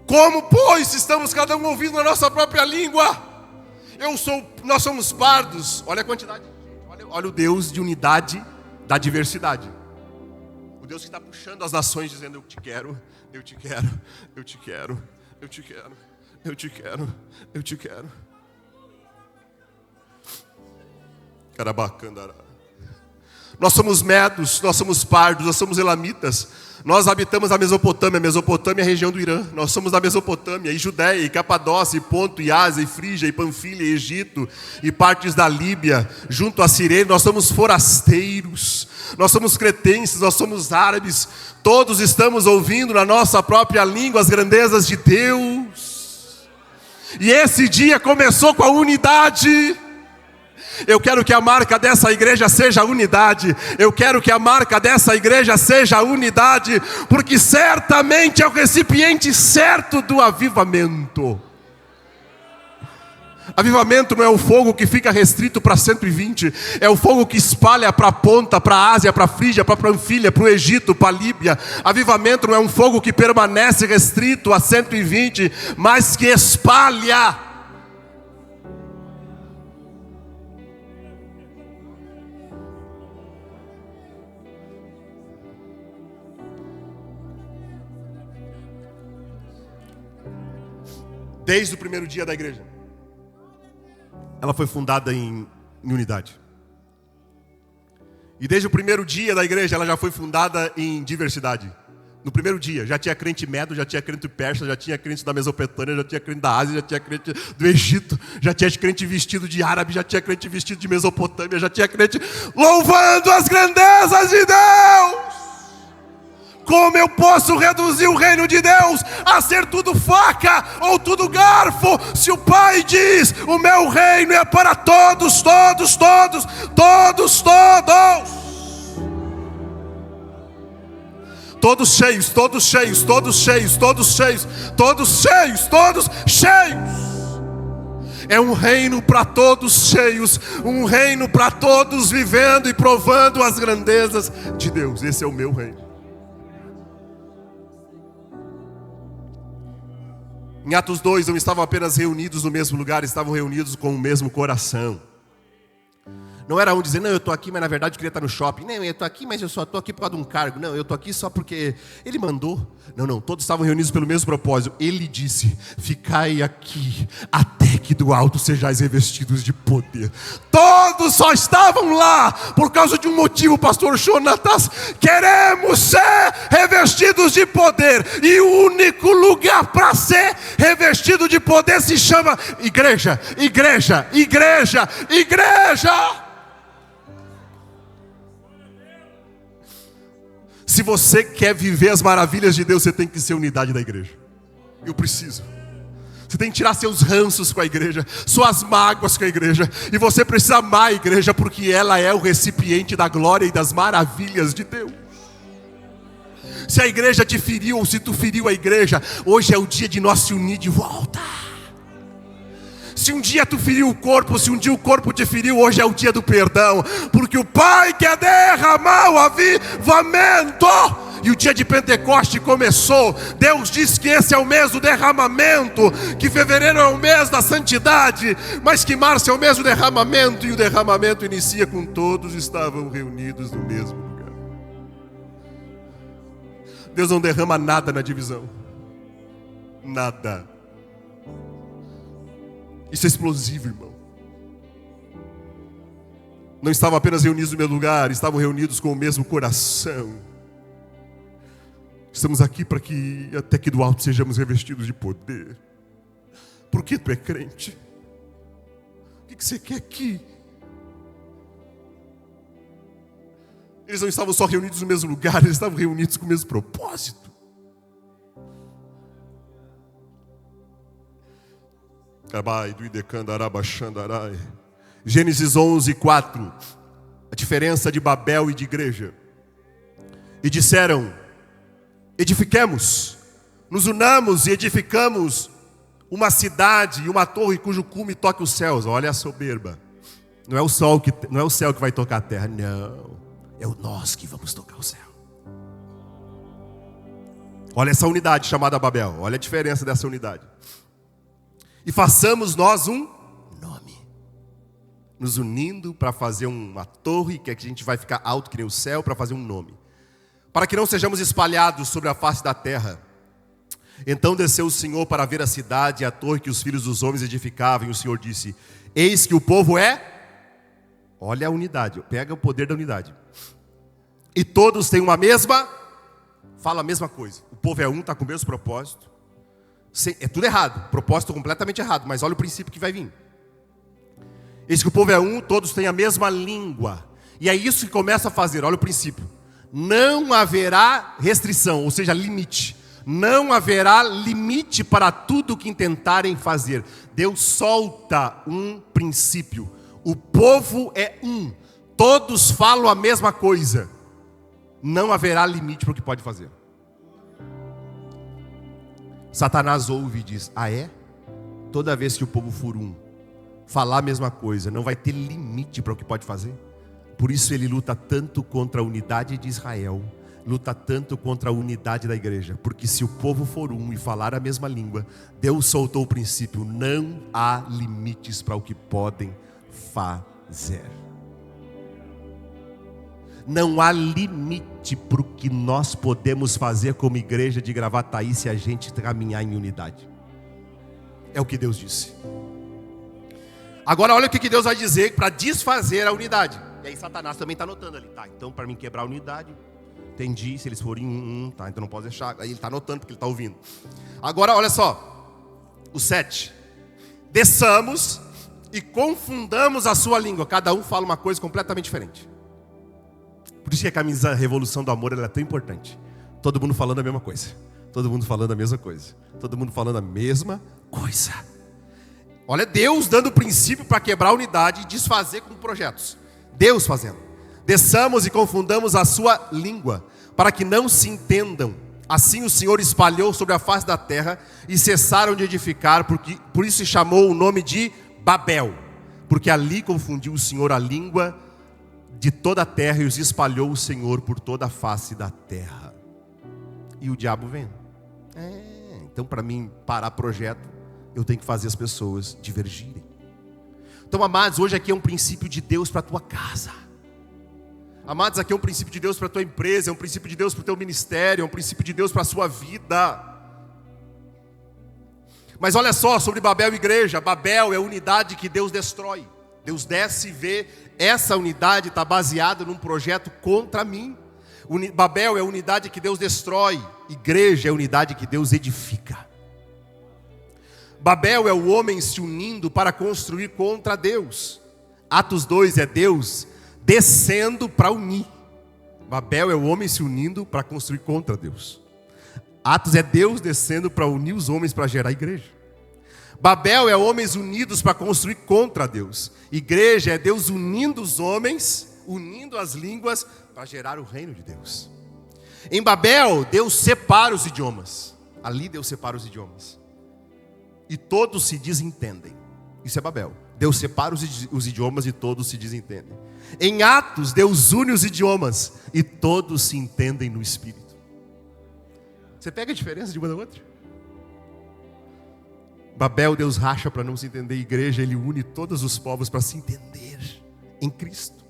Como, pois, estamos cada um ouvindo na nossa própria língua? Nós somos pardos. Olha a quantidade. Olha o Deus de unidade da diversidade. O Deus que está puxando as nações, dizendo: eu te quero, eu te quero, eu te quero, eu te quero, eu te quero, eu te quero. Carabacandará. Nós somos medos, nós somos pardos, nós somos elamitas. Nós habitamos a Mesopotâmia. A Mesopotâmia é a região do Irã. Nós somos da Mesopotâmia, e Judéia, e Capadócia, e Ponto, e Ásia, e Frígia, e Panfilha, e Egito, e partes da Líbia, junto a Cirene. Nós somos forasteiros, nós somos cretenses, nós somos árabes. Todos estamos ouvindo na nossa própria língua as grandezas de Deus. E esse dia começou com a unidade. Eu quero que a marca dessa igreja seja a unidade. Eu quero que a marca dessa igreja seja a unidade, porque certamente é o recipiente certo do avivamento. Avivamento não é o fogo que fica restrito para 120. É o fogo que espalha para a ponta, para a Ásia, para a Frígia, para a Panfilha, para o Egito, para a Líbia. Avivamento não é um fogo que permanece restrito a 120, mas que espalha. Desde o primeiro dia da igreja, ela foi fundada em unidade. E desde o primeiro dia da igreja, ela já foi fundada em diversidade. No primeiro dia, já tinha crente medo, já tinha crente persa, já tinha crente da Mesopotâmia, já tinha crente da Ásia, já tinha crente do Egito, já tinha crente vestido de árabe, já tinha crente vestido de Mesopotâmia, já tinha crente louvando as grandezas de Deus. Como eu posso reduzir o reino de Deus a ser tudo faca ou tudo garfo, se o Pai diz: o meu reino é para todos, todos, todos, todos, todos. Todos cheios, todos cheios, todos cheios, todos cheios, todos cheios, todos cheios. É um reino para todos cheios, um reino para todos vivendo e provando as grandezas de Deus. Esse é o meu reino. Em Atos 2, não estavam apenas reunidos no mesmo lugar, estavam reunidos com o mesmo coração. Não era um dizer: não, eu estou aqui, mas na verdade eu queria estar no shopping. Não, eu estou aqui, mas eu só estou aqui por causa de um cargo. Não, eu estou aqui só porque ele mandou. Não, todos estavam reunidos pelo mesmo propósito. Ele disse: ficai aqui até que do alto sejais revestidos de poder. Todos só estavam lá por causa de um motivo, pastor Jonatas: queremos ser revestidos de poder. E o único lugar para ser revestido de poder se chama igreja, igreja, igreja, igreja. Se você quer viver as maravilhas de Deus, você tem que ser unidade da igreja. Eu preciso. Você tem que tirar seus ranços com a igreja, suas mágoas com a igreja. E você precisa amar a igreja, porque ela é o recipiente da glória e das maravilhas de Deus. Se a igreja te feriu, ou se tu feriu a igreja, hoje é o dia de nós se unir de volta. Se um dia tu feriu o corpo, se um dia o corpo te feriu, hoje é o dia do perdão. Porque o Pai quer derramar o avivamento. E o dia de Pentecoste começou. Deus diz que esse é o mês do derramamento, que fevereiro é o mês da santidade, mas que março é o mês do derramamento. E o derramamento inicia com todos estavam reunidos no mesmo lugar. Deus não derrama nada na divisão. Nada. Isso é explosivo, irmão. Não estavam apenas reunidos no mesmo lugar, estavam reunidos com o mesmo coração. Estamos aqui para que até que do alto sejamos revestidos de poder. Por que tu é crente? O que você quer aqui? Eles não estavam só reunidos no mesmo lugar, eles estavam reunidos com o mesmo propósito. Gênesis 11:4. A diferença de Babel e de igreja. E disseram: edifiquemos, nos unamos e edificamos uma cidade e uma torre cujo cume toque os céus. Olha a soberba. Não é o céu que vai tocar a terra, não. É o nós que vamos tocar o céu. Olha essa unidade chamada Babel. Olha a diferença dessa unidade. E façamos nós um nome, nos unindo para fazer uma torre, que a gente vai ficar alto que nem o céu, para fazer um nome, para que não sejamos espalhados sobre a face da terra. Então desceu o Senhor para ver a cidade e a torre que os filhos dos homens edificavam. E o Senhor disse: eis que o povo é... Olha a unidade, pega o poder da unidade. E todos têm uma mesma... Fala a mesma coisa. O povo é um, está com o mesmo propósito. É tudo errado, propósito completamente errado, mas olha o princípio que vai vir. Eis que o povo é um, todos têm a mesma língua. E é isso que começa a fazer, olha o princípio. Não haverá restrição, ou seja, limite. Não haverá limite para tudo que intentarem fazer. Deus solta um princípio. O povo é um, todos falam a mesma coisa. Não haverá limite para o que pode fazer. Satanás ouve e diz: ah é? Toda vez que o povo for um, falar a mesma coisa, não vai ter limite para o que pode fazer? Por isso ele luta tanto contra a unidade de Israel, luta tanto contra a unidade da igreja. Porque se o povo for um e falar a mesma língua, Deus soltou o princípio: não há limites para o que podem fazer. Não há limite para o que nós podemos fazer como igreja de Gravataí se a gente caminhar em unidade. É o que Deus disse. Agora olha o que Deus vai dizer para desfazer a unidade. E aí Satanás também está anotando ali. Tá, então para mim quebrar a unidade, entendi, se eles forem um, tá, então não posso deixar. Aí ele está anotando porque ele está ouvindo. Agora olha só, o 7. Desçamos e confundamos a sua língua. Cada um fala uma coisa completamente diferente. Por isso que a camisa Revolução do Amor ela é tão importante. Todo mundo falando a mesma coisa. Todo mundo falando a mesma coisa. Todo mundo falando a mesma coisa. Olha Deus dando o princípio para quebrar a unidade e desfazer com projetos. Deus fazendo. Desçamos e confundamos a sua língua, para que não se entendam. Assim o Senhor espalhou sobre a face da terra e cessaram de edificar, por isso se chamou o nome de Babel. Porque ali confundiu o Senhor a língua de toda a terra e os espalhou o Senhor por toda a face da terra. E o diabo vem. Então para mim parar projeto, eu tenho que fazer as pessoas divergirem. Então amados, hoje aqui é um princípio de Deus para a tua casa. Amados, aqui é um princípio de Deus para a tua empresa, é um princípio de Deus para o teu ministério, é um princípio de Deus para a sua vida. Mas olha só, sobre Babel e igreja. Babel é a unidade que Deus destrói. Deus desce e vê, essa unidade está baseada num projeto contra mim. Babel é a unidade que Deus destrói. Igreja é a unidade que Deus edifica. Babel é o homem se unindo para construir contra Deus. Atos 2 é Deus descendo para unir. Babel é o homem se unindo para construir contra Deus. Atos é Deus descendo para unir os homens para gerar a igreja. Babel é homens unidos para construir contra Deus. Igreja é Deus unindo os homens, unindo as línguas para gerar o reino de Deus. Em Babel, Deus separa os idiomas. Ali Deus separa os idiomas. E todos se desentendem. Isso é Babel. Deus separa os idiomas e todos se desentendem. Em Atos, Deus une os idiomas e todos se entendem no Espírito. Você pega a diferença de uma da outra? Babel, Deus racha para não se entender. Igreja, Ele une todos os povos para se entender em Cristo.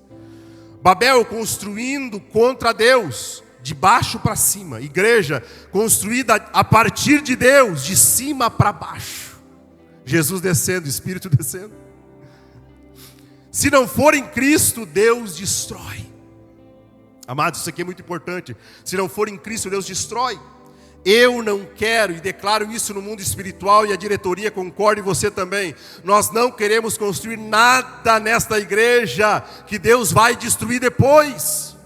Babel construindo contra Deus, de baixo para cima. Igreja construída a partir de Deus, de cima para baixo. Jesus descendo, Espírito descendo. Se não for em Cristo, Deus destrói. Amados, isso aqui é muito importante. Se não for em Cristo, Deus destrói. Eu não quero, e declaro isso no mundo espiritual, e a diretoria concorda, e você também. Nós não queremos construir nada nesta igreja que Deus vai destruir depois.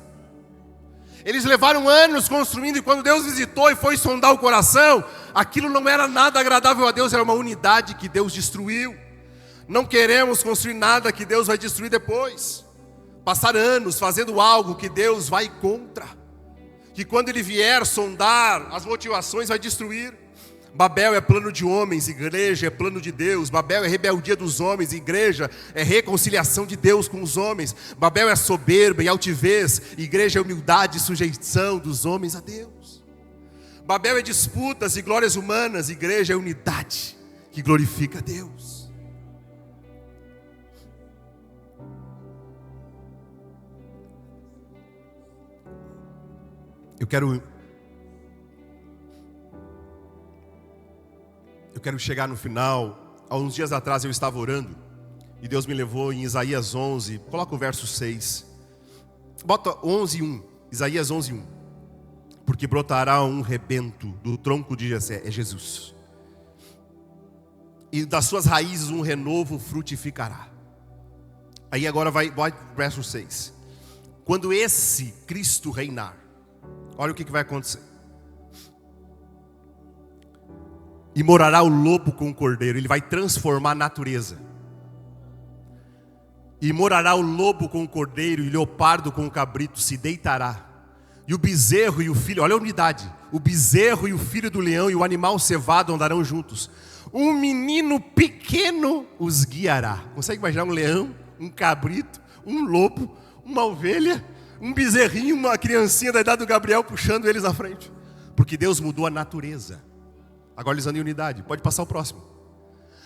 Eles levaram anos construindo, e quando Deus visitou e foi sondar o coração, aquilo não era nada agradável a Deus, era uma unidade que Deus destruiu. Não queremos construir nada que Deus vai destruir depois. Passar anos fazendo algo que Deus vai contra. Que quando Ele vier sondar as motivações vai destruir. Babel é plano de homens, igreja é plano de Deus. Babel é rebeldia dos homens, igreja é reconciliação de Deus com os homens. Babel é soberba e altivez, igreja é humildade e sujeição dos homens a Deus. Babel é disputas e glórias humanas, igreja é unidade que glorifica a Deus. Eu quero chegar no final. Há uns dias atrás eu estava orando e Deus me levou em Isaías 11. Coloca o verso 6. Bota 11:1. Isaías 11:1. Porque brotará um rebento do tronco de Jessé, é Jesus. E das suas raízes um renovo frutificará. Aí agora vai verso 6. Quando esse Cristo reinar, olha o que vai acontecer. E morará o lobo com o cordeiro. Ele vai transformar a natureza. E morará o lobo com o cordeiro, e o leopardo com o cabrito se deitará. E o bezerro e o filho, olha a unidade. O bezerro e o filho do leão e o animal cevado andarão juntos. Um menino pequeno os guiará. Consegue imaginar um leão, um cabrito, um lobo, uma ovelha, um bezerrinho, uma criancinha da idade do Gabriel puxando eles à frente? Porque Deus mudou a natureza. Agora eles andam em unidade. Pode passar o próximo.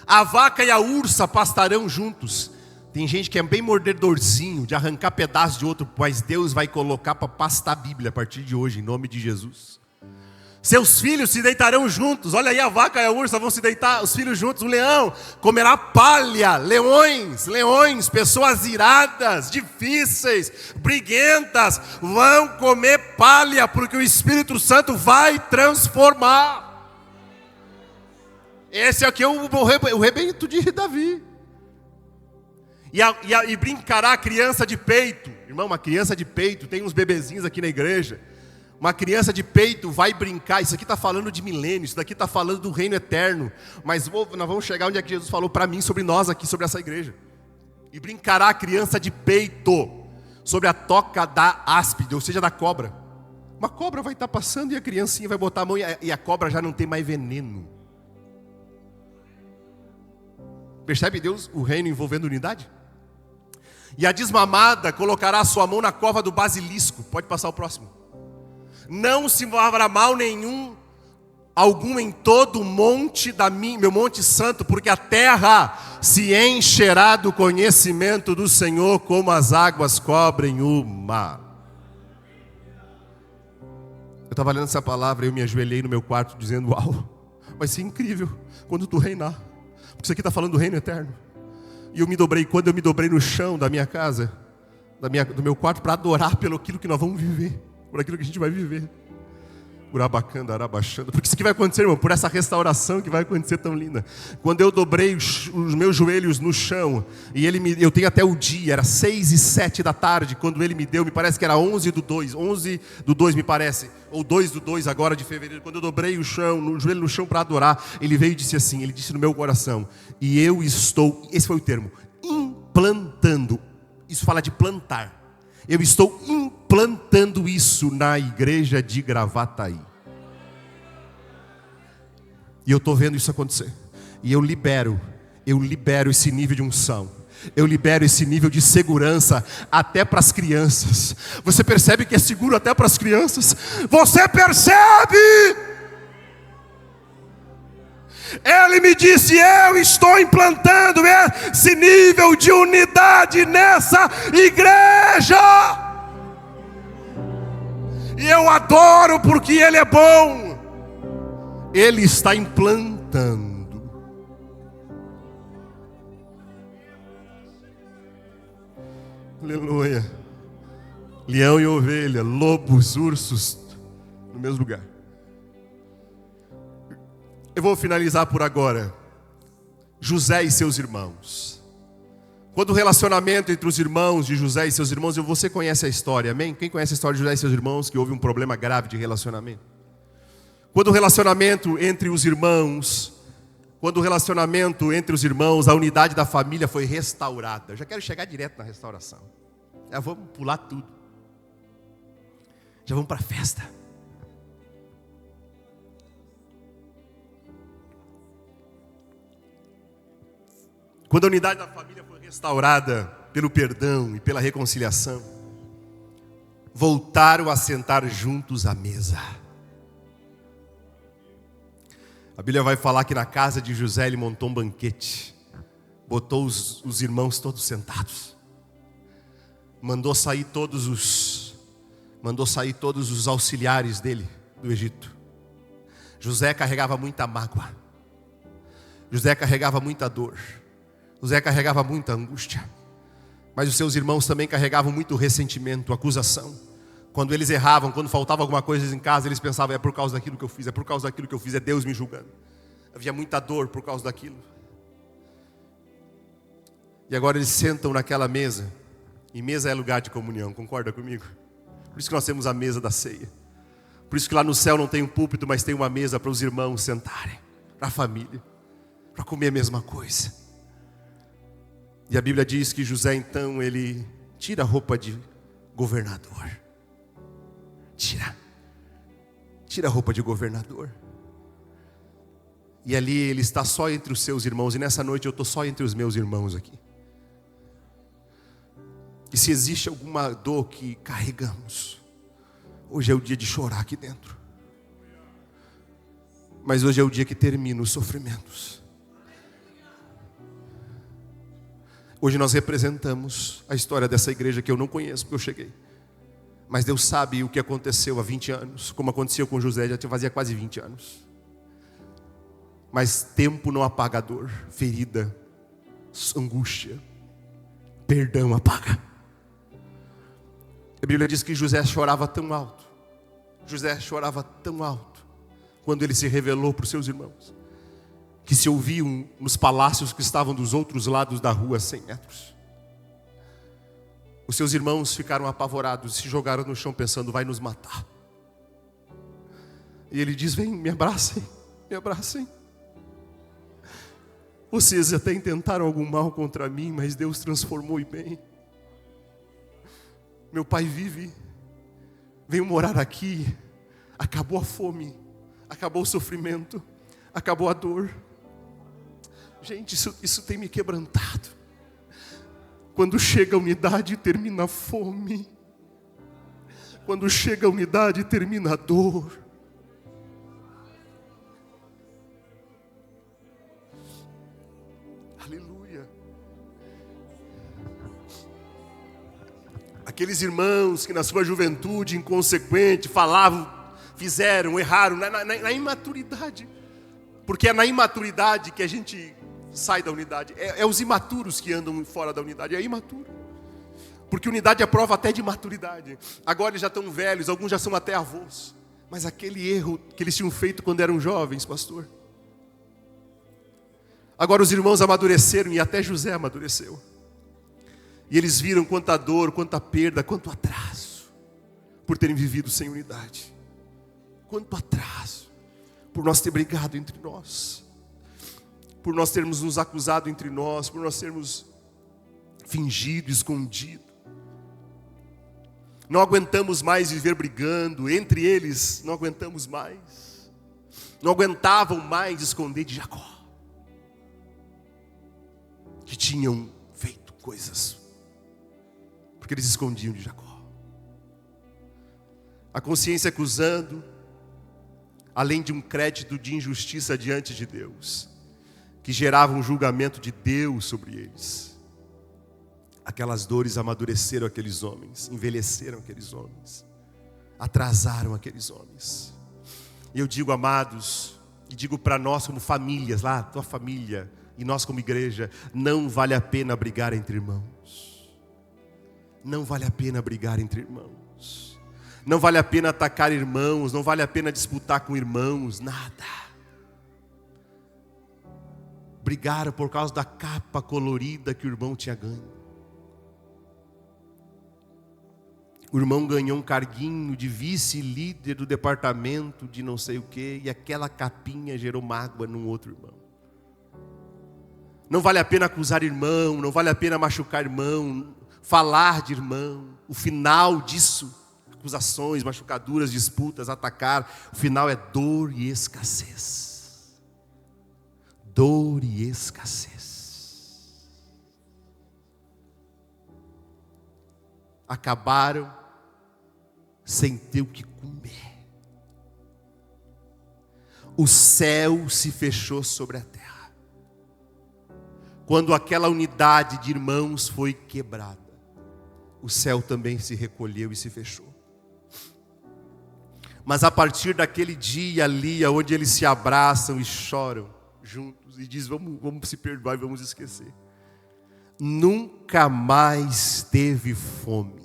A vaca e a ursa pastarão juntos. Tem gente que é bem mordedorzinho, de arrancar pedaços de outro, mas Deus vai colocar para pastar a Bíblia a partir de hoje, em nome de Jesus. Seus filhos se deitarão juntos. Olha aí, a vaca e a ursa vão se deitar, os filhos juntos. O leão comerá palha. Leões, pessoas iradas, difíceis, briguentas, vão comer palha, porque o Espírito Santo vai transformar. Esse aqui é o rebento de Davi. E brincará a criança de peito. Irmão, uma criança de peito, tem uns bebezinhos aqui na igreja. Uma criança de peito vai brincar. Isso aqui está falando de milênio, isso daqui está falando do reino eterno. Mas nós vamos chegar onde é que Jesus falou para mim, sobre nós aqui, sobre essa igreja. E brincará a criança de peito sobre a toca da áspide, ou seja, da cobra. Uma cobra vai estar passando e a criancinha vai botar a mão e a cobra já não tem mais veneno. Percebe Deus o reino envolvendo unidade? E a desmamada colocará a sua mão na cova do basilisco. Pode passar o próximo. Não se haverá mal nenhum algum em todo o monte meu monte santo, porque a terra se encherá do conhecimento do Senhor, como as águas cobrem o mar. Eu estava lendo essa palavra e eu me ajoelhei no meu quarto dizendo: uau, vai ser incrível quando tu reinar. Porque isso aqui está falando do reino eterno. E quando eu me dobrei no chão da minha casa, do meu quarto, para adorar pelo aquilo que nós vamos viver, por aquilo que a gente vai viver. Urabacanda, Arabachanda. Porque isso que vai acontecer, irmão, por essa restauração que vai acontecer tão linda. Quando eu dobrei os meus joelhos no chão, e eu tenho até o dia, era 6:07 da tarde, quando ele me deu, me parece que era 11/2 me parece, ou 2/2 agora de fevereiro. Quando eu dobrei o joelho no chão para adorar, ele veio e disse assim, ele disse no meu coração, e eu estou, esse foi o termo, implantando, isso fala de plantar. Eu estou implantando isso na igreja de Gravataí. E eu estou vendo isso acontecer. E eu libero esse nível de unção. Eu libero esse nível de segurança até para as crianças. Você percebe que é seguro até para as crianças? Você percebe? Ele me disse, eu estou implantando esse nível de unidade nessa igreja. E eu adoro porque Ele é bom. Ele está implantando. Aleluia. Leão e ovelha, lobos, ursos, no mesmo lugar. Eu vou finalizar por agora. José e seus irmãos. Quando o relacionamento entre os irmãos de José e seus irmãos, você conhece a história, amém? Quem conhece a história de José e seus irmãos, que houve um problema grave de relacionamento? Quando o relacionamento entre os irmãos, a unidade da família foi restaurada. Eu já quero chegar direto na restauração. Já vamos pular tudo. Já vamos para a festa. Quando a unidade da família foi restaurada pelo perdão e pela reconciliação, voltaram a sentar juntos à mesa. A Bíblia vai falar que na casa de José ele montou um banquete, botou os irmãos todos sentados, mandou sair todos os auxiliares dele do Egito. José carregava muita mágoa, José carregava muita dor, José carregava muita angústia, mas os seus irmãos também carregavam muito ressentimento, acusação. Quando eles erravam, quando faltava alguma coisa em casa, eles pensavam, é por causa daquilo que eu fiz, é Deus me julgando. Havia muita dor por causa daquilo. E agora eles sentam naquela mesa, e mesa é lugar de comunhão, concorda comigo? Por isso que nós temos a mesa da ceia. Por isso que lá no céu não tem um púlpito, mas tem uma mesa para os irmãos sentarem, para a família, para comer a mesma coisa. E a Bíblia diz que José então, ele tira a roupa de governador. Tira a roupa de governador. E ali ele está só entre os seus irmãos. E nessa noite eu estou só entre os meus irmãos aqui. E se existe alguma dor que carregamos, hoje é o dia de chorar aqui dentro. Mas hoje é o dia que termina os sofrimentos. Hoje nós representamos a história dessa igreja que eu não conheço, porque eu cheguei. Mas Deus sabe o que aconteceu há 20 anos, como aconteceu com José, já fazia quase 20 anos. Mas tempo não apaga a dor, ferida, angústia, perdão apaga. A Bíblia diz que José chorava tão alto, quando ele se revelou para os seus irmãos, que se ouviam nos palácios que estavam dos outros lados da rua, 100 metros. Os seus irmãos ficaram apavorados, se jogaram no chão pensando, vai nos matar. E ele diz, vem, me abracem. Vocês até intentaram algum mal contra mim, mas Deus transformou em bem. Meu pai vive, veio morar aqui, acabou a fome, acabou o sofrimento, acabou a dor. Gente, isso tem me quebrantado. Quando chega a unidade, termina a fome. Quando chega a unidade, termina a dor. Aleluia. Aqueles irmãos que na sua juventude inconsequente falavam, fizeram, erraram, na imaturidade. Porque é na imaturidade que a gente sai da unidade. É os imaturos que andam fora da unidade. É imaturo. Porque unidade é prova até de maturidade. Agora eles já estão velhos, alguns já são até avós. Mas aquele erro que eles tinham feito quando eram jovens, pastor. Agora os irmãos amadureceram e até José amadureceu. E eles viram quanta dor, quanta perda, quanto atraso por terem vivido sem unidade. Quanto atraso por nós ter brigado entre nós. Por nós termos nos acusado entre nós, por nós termos fingido, escondido. Não aguentamos mais viver brigando, entre eles não aguentamos mais. Não aguentavam mais esconder de Jacó, que tinham feito coisas, porque eles escondiam de Jacó. A consciência acusando, além de um crédito de injustiça diante de Deus, que gerava um julgamento de Deus sobre eles. Aquelas dores amadureceram aqueles homens, envelheceram aqueles homens, atrasaram aqueles homens. E eu digo, amados, e digo para nós como famílias, lá, tua família, e nós como igreja, não vale a pena brigar entre irmãos. Não vale a pena brigar entre irmãos. Não vale a pena atacar irmãos, não vale a pena disputar com irmãos, nada. Brigaram por causa da capa colorida que o irmão tinha ganho. O irmão ganhou um carguinho de vice-líder do departamento de não sei o quê, e aquela capinha gerou mágoa num outro irmão. Não vale a pena acusar irmão, não vale a pena machucar irmão, falar de irmão. O final disso, acusações, machucaduras, disputas, atacar, o final é dor e escassez. Dor e escassez. Acabaram sem ter o que comer. O céu se fechou sobre a terra. Quando aquela unidade de irmãos foi quebrada, o céu também se recolheu e se fechou. Mas a partir daquele dia ali, onde eles se abraçam e choram juntos, e dizem, vamos se perdoar e vamos esquecer. Nunca mais teve fome.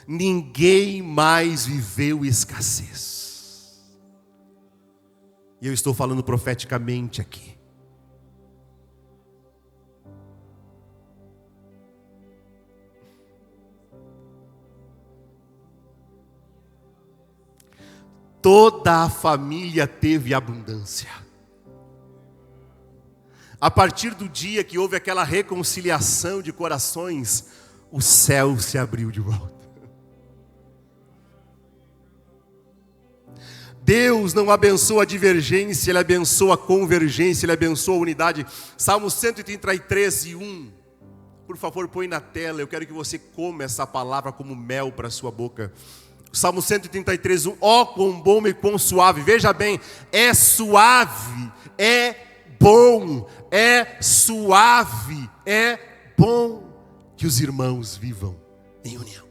Ninguém mais viveu escassez. E eu estou falando profeticamente aqui. Toda a família teve abundância. A partir do dia que houve aquela reconciliação de corações, o céu se abriu de volta. Deus não abençoa a divergência, Ele abençoa a convergência, Ele abençoa a unidade. Salmo 133, 1. Por favor, põe na tela, eu quero que você coma essa palavra como mel para a sua boca. Salmo 133, 1. Ó, quão bom e quão suave. Veja bem, é suave, é bom, é suave, é bom que os irmãos vivam em união.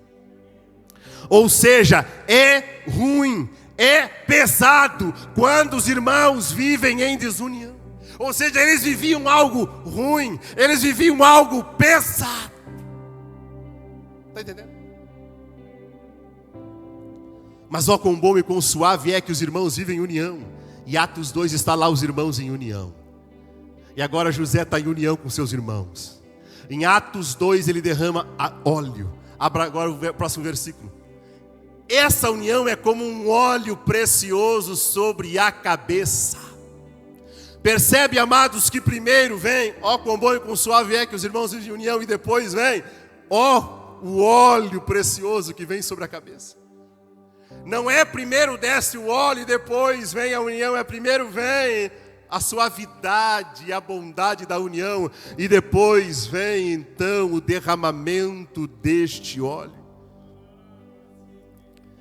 Ou seja, é ruim, é pesado quando os irmãos vivem em desunião. Ou seja, eles viviam algo ruim, eles viviam algo pesado. Está entendendo? Mas ó, quão bom e quão suave é que os irmãos vivem em união. E Atos 2 está lá os irmãos em união. E agora José está em união com seus irmãos. Em Atos 2 ele derrama óleo. Abra agora o próximo versículo. Essa união é como um óleo precioso sobre a cabeça. Percebe, amados, que primeiro vem, ó, quão bom e quão suave é que os irmãos vivem em união, e depois vem, ó, o óleo precioso que vem sobre a cabeça. Não é primeiro desce o óleo e depois vem a união, é primeiro vem a suavidade e a bondade da união, e depois vem então o derramamento deste óleo.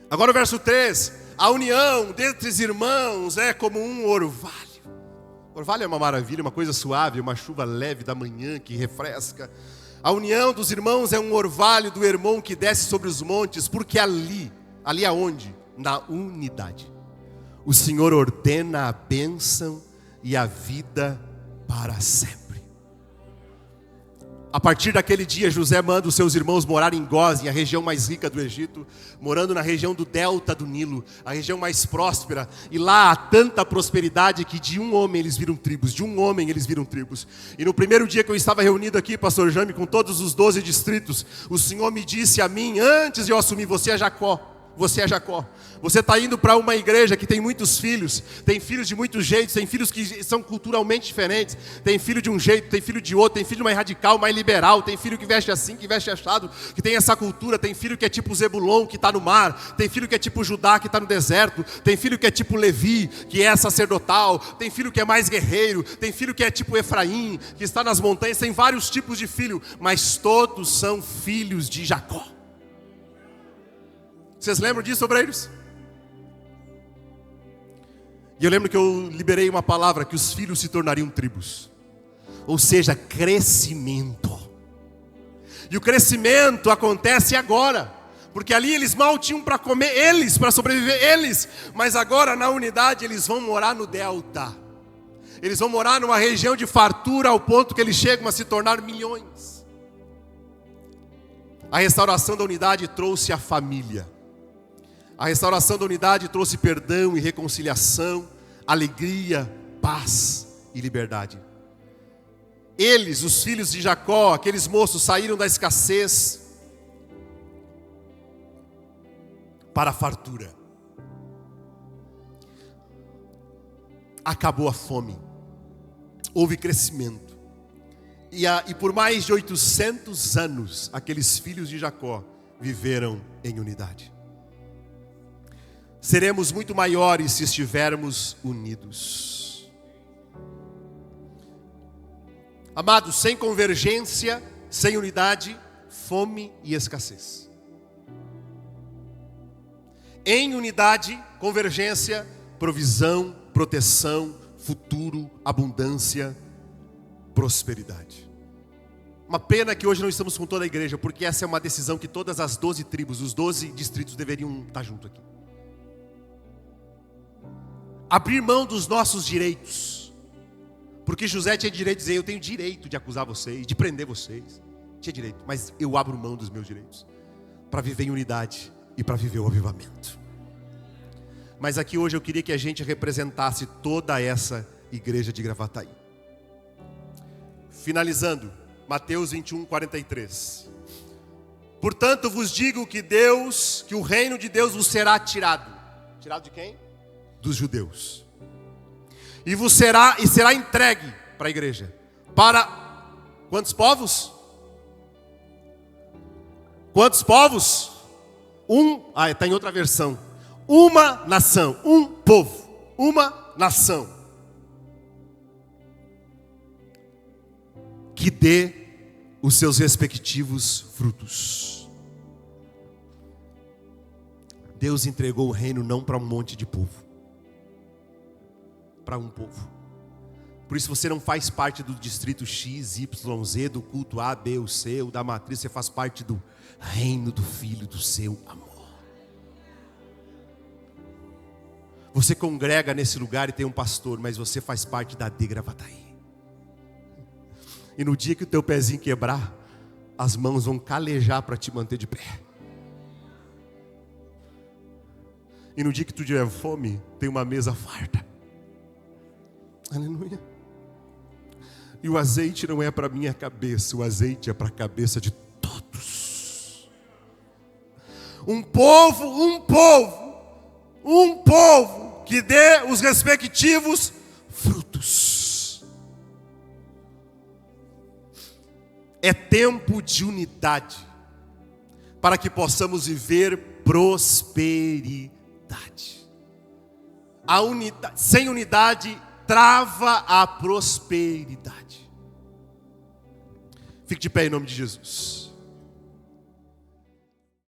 Agora o verso 3, a união dentre os irmãos é como um orvalho. Orvalho é uma maravilha, uma coisa suave, uma chuva leve da manhã que refresca. A união dos irmãos é um orvalho do irmão que desce sobre os montes, porque ali aonde? Na unidade. O Senhor ordena a bênção e a vida para sempre. A partir daquele dia, José manda os seus irmãos morarem em Gósen, a região mais rica do Egito, morando na região do delta do Nilo, a região mais próspera. E lá há tanta prosperidade que de um homem eles viram tribos, de um homem eles viram tribos. E no primeiro dia que eu estava reunido aqui, pastor Jame, com todos os 12 distritos, o Senhor me disse a mim, antes de eu assumir, você é Jacó. Você é Jacó. Você está indo para uma igreja que tem muitos filhos. Tem filhos de muitos jeitos. Tem filhos que são culturalmente diferentes. Tem filho de um jeito, tem filho de outro. Tem filho mais radical, mais liberal. Tem filho que veste assim, que veste achado, que tem essa cultura. Tem filho que é tipo Zebulon, que está no mar. Tem filho que é tipo Judá, que está no deserto. Tem filho que é tipo Levi, que é sacerdotal. Tem filho que é mais guerreiro. Tem filho que é tipo Efraim, que está nas montanhas. Tem vários tipos de filho, mas todos são filhos de Jacó. Vocês lembram disso, obreiros? E eu lembro que eu liberei uma palavra, que os filhos se tornariam tribos. Ou seja, crescimento. E o crescimento acontece agora. Porque ali eles mal tinham para comer, eles, para sobreviver, eles. Mas agora na unidade eles vão morar no delta. Eles vão morar numa região de fartura ao ponto que eles chegam a se tornar milhões. A restauração da unidade trouxe a família. A restauração da unidade trouxe perdão e reconciliação, alegria, paz e liberdade. Eles, os filhos de Jacó, aqueles moços, saíram da escassez para a fartura. Acabou a fome. Houve crescimento. E por mais de 800 anos, aqueles filhos de Jacó viveram em unidade. Seremos muito maiores se estivermos unidos. Amados, sem convergência, sem unidade, fome e escassez. Em unidade, convergência, provisão, proteção, futuro, abundância, prosperidade. Uma pena que hoje não estamos com toda a igreja, porque essa é uma decisão que todas as 12 tribos, os 12 distritos deveriam estar juntos aqui. Abrir mão dos nossos direitos. Porque José tinha direito de dizer, eu tenho direito de acusar vocês, de prender vocês. Tinha direito, mas eu abro mão dos meus direitos para viver em unidade e para viver o avivamento. Mas aqui hoje eu queria que a gente representasse toda essa igreja de Gravataí. Finalizando, Mateus 21, 43. Portanto vos digo que o reino de Deus vos será tirado. Tirado de quem? Dos judeus. E será entregue para a igreja. Para quantos povos? Quantos povos? Está em outra versão. Uma nação, um povo, uma nação. Que dê os seus respectivos frutos. Deus entregou o reino não para um monte de povo, para um povo. Por isso você não faz parte do distrito X, Y, Z, do culto A, B ou C, ou da matriz. Você faz parte do reino do Filho do seu amor. Você congrega nesse lugar e tem um pastor, mas você faz parte da de Gravataí. E no dia que o teu pezinho quebrar, as mãos vão calejar para te manter de pé. E no dia que tu tiver fome, tem uma mesa farta. Aleluia. E o azeite não é para minha cabeça, o azeite é para a cabeça de todos. Um povo que dê os respectivos frutos. É tempo de unidade, para que possamos viver prosperidade. Sem unidade, trava a prosperidade. Fique de pé em nome de Jesus.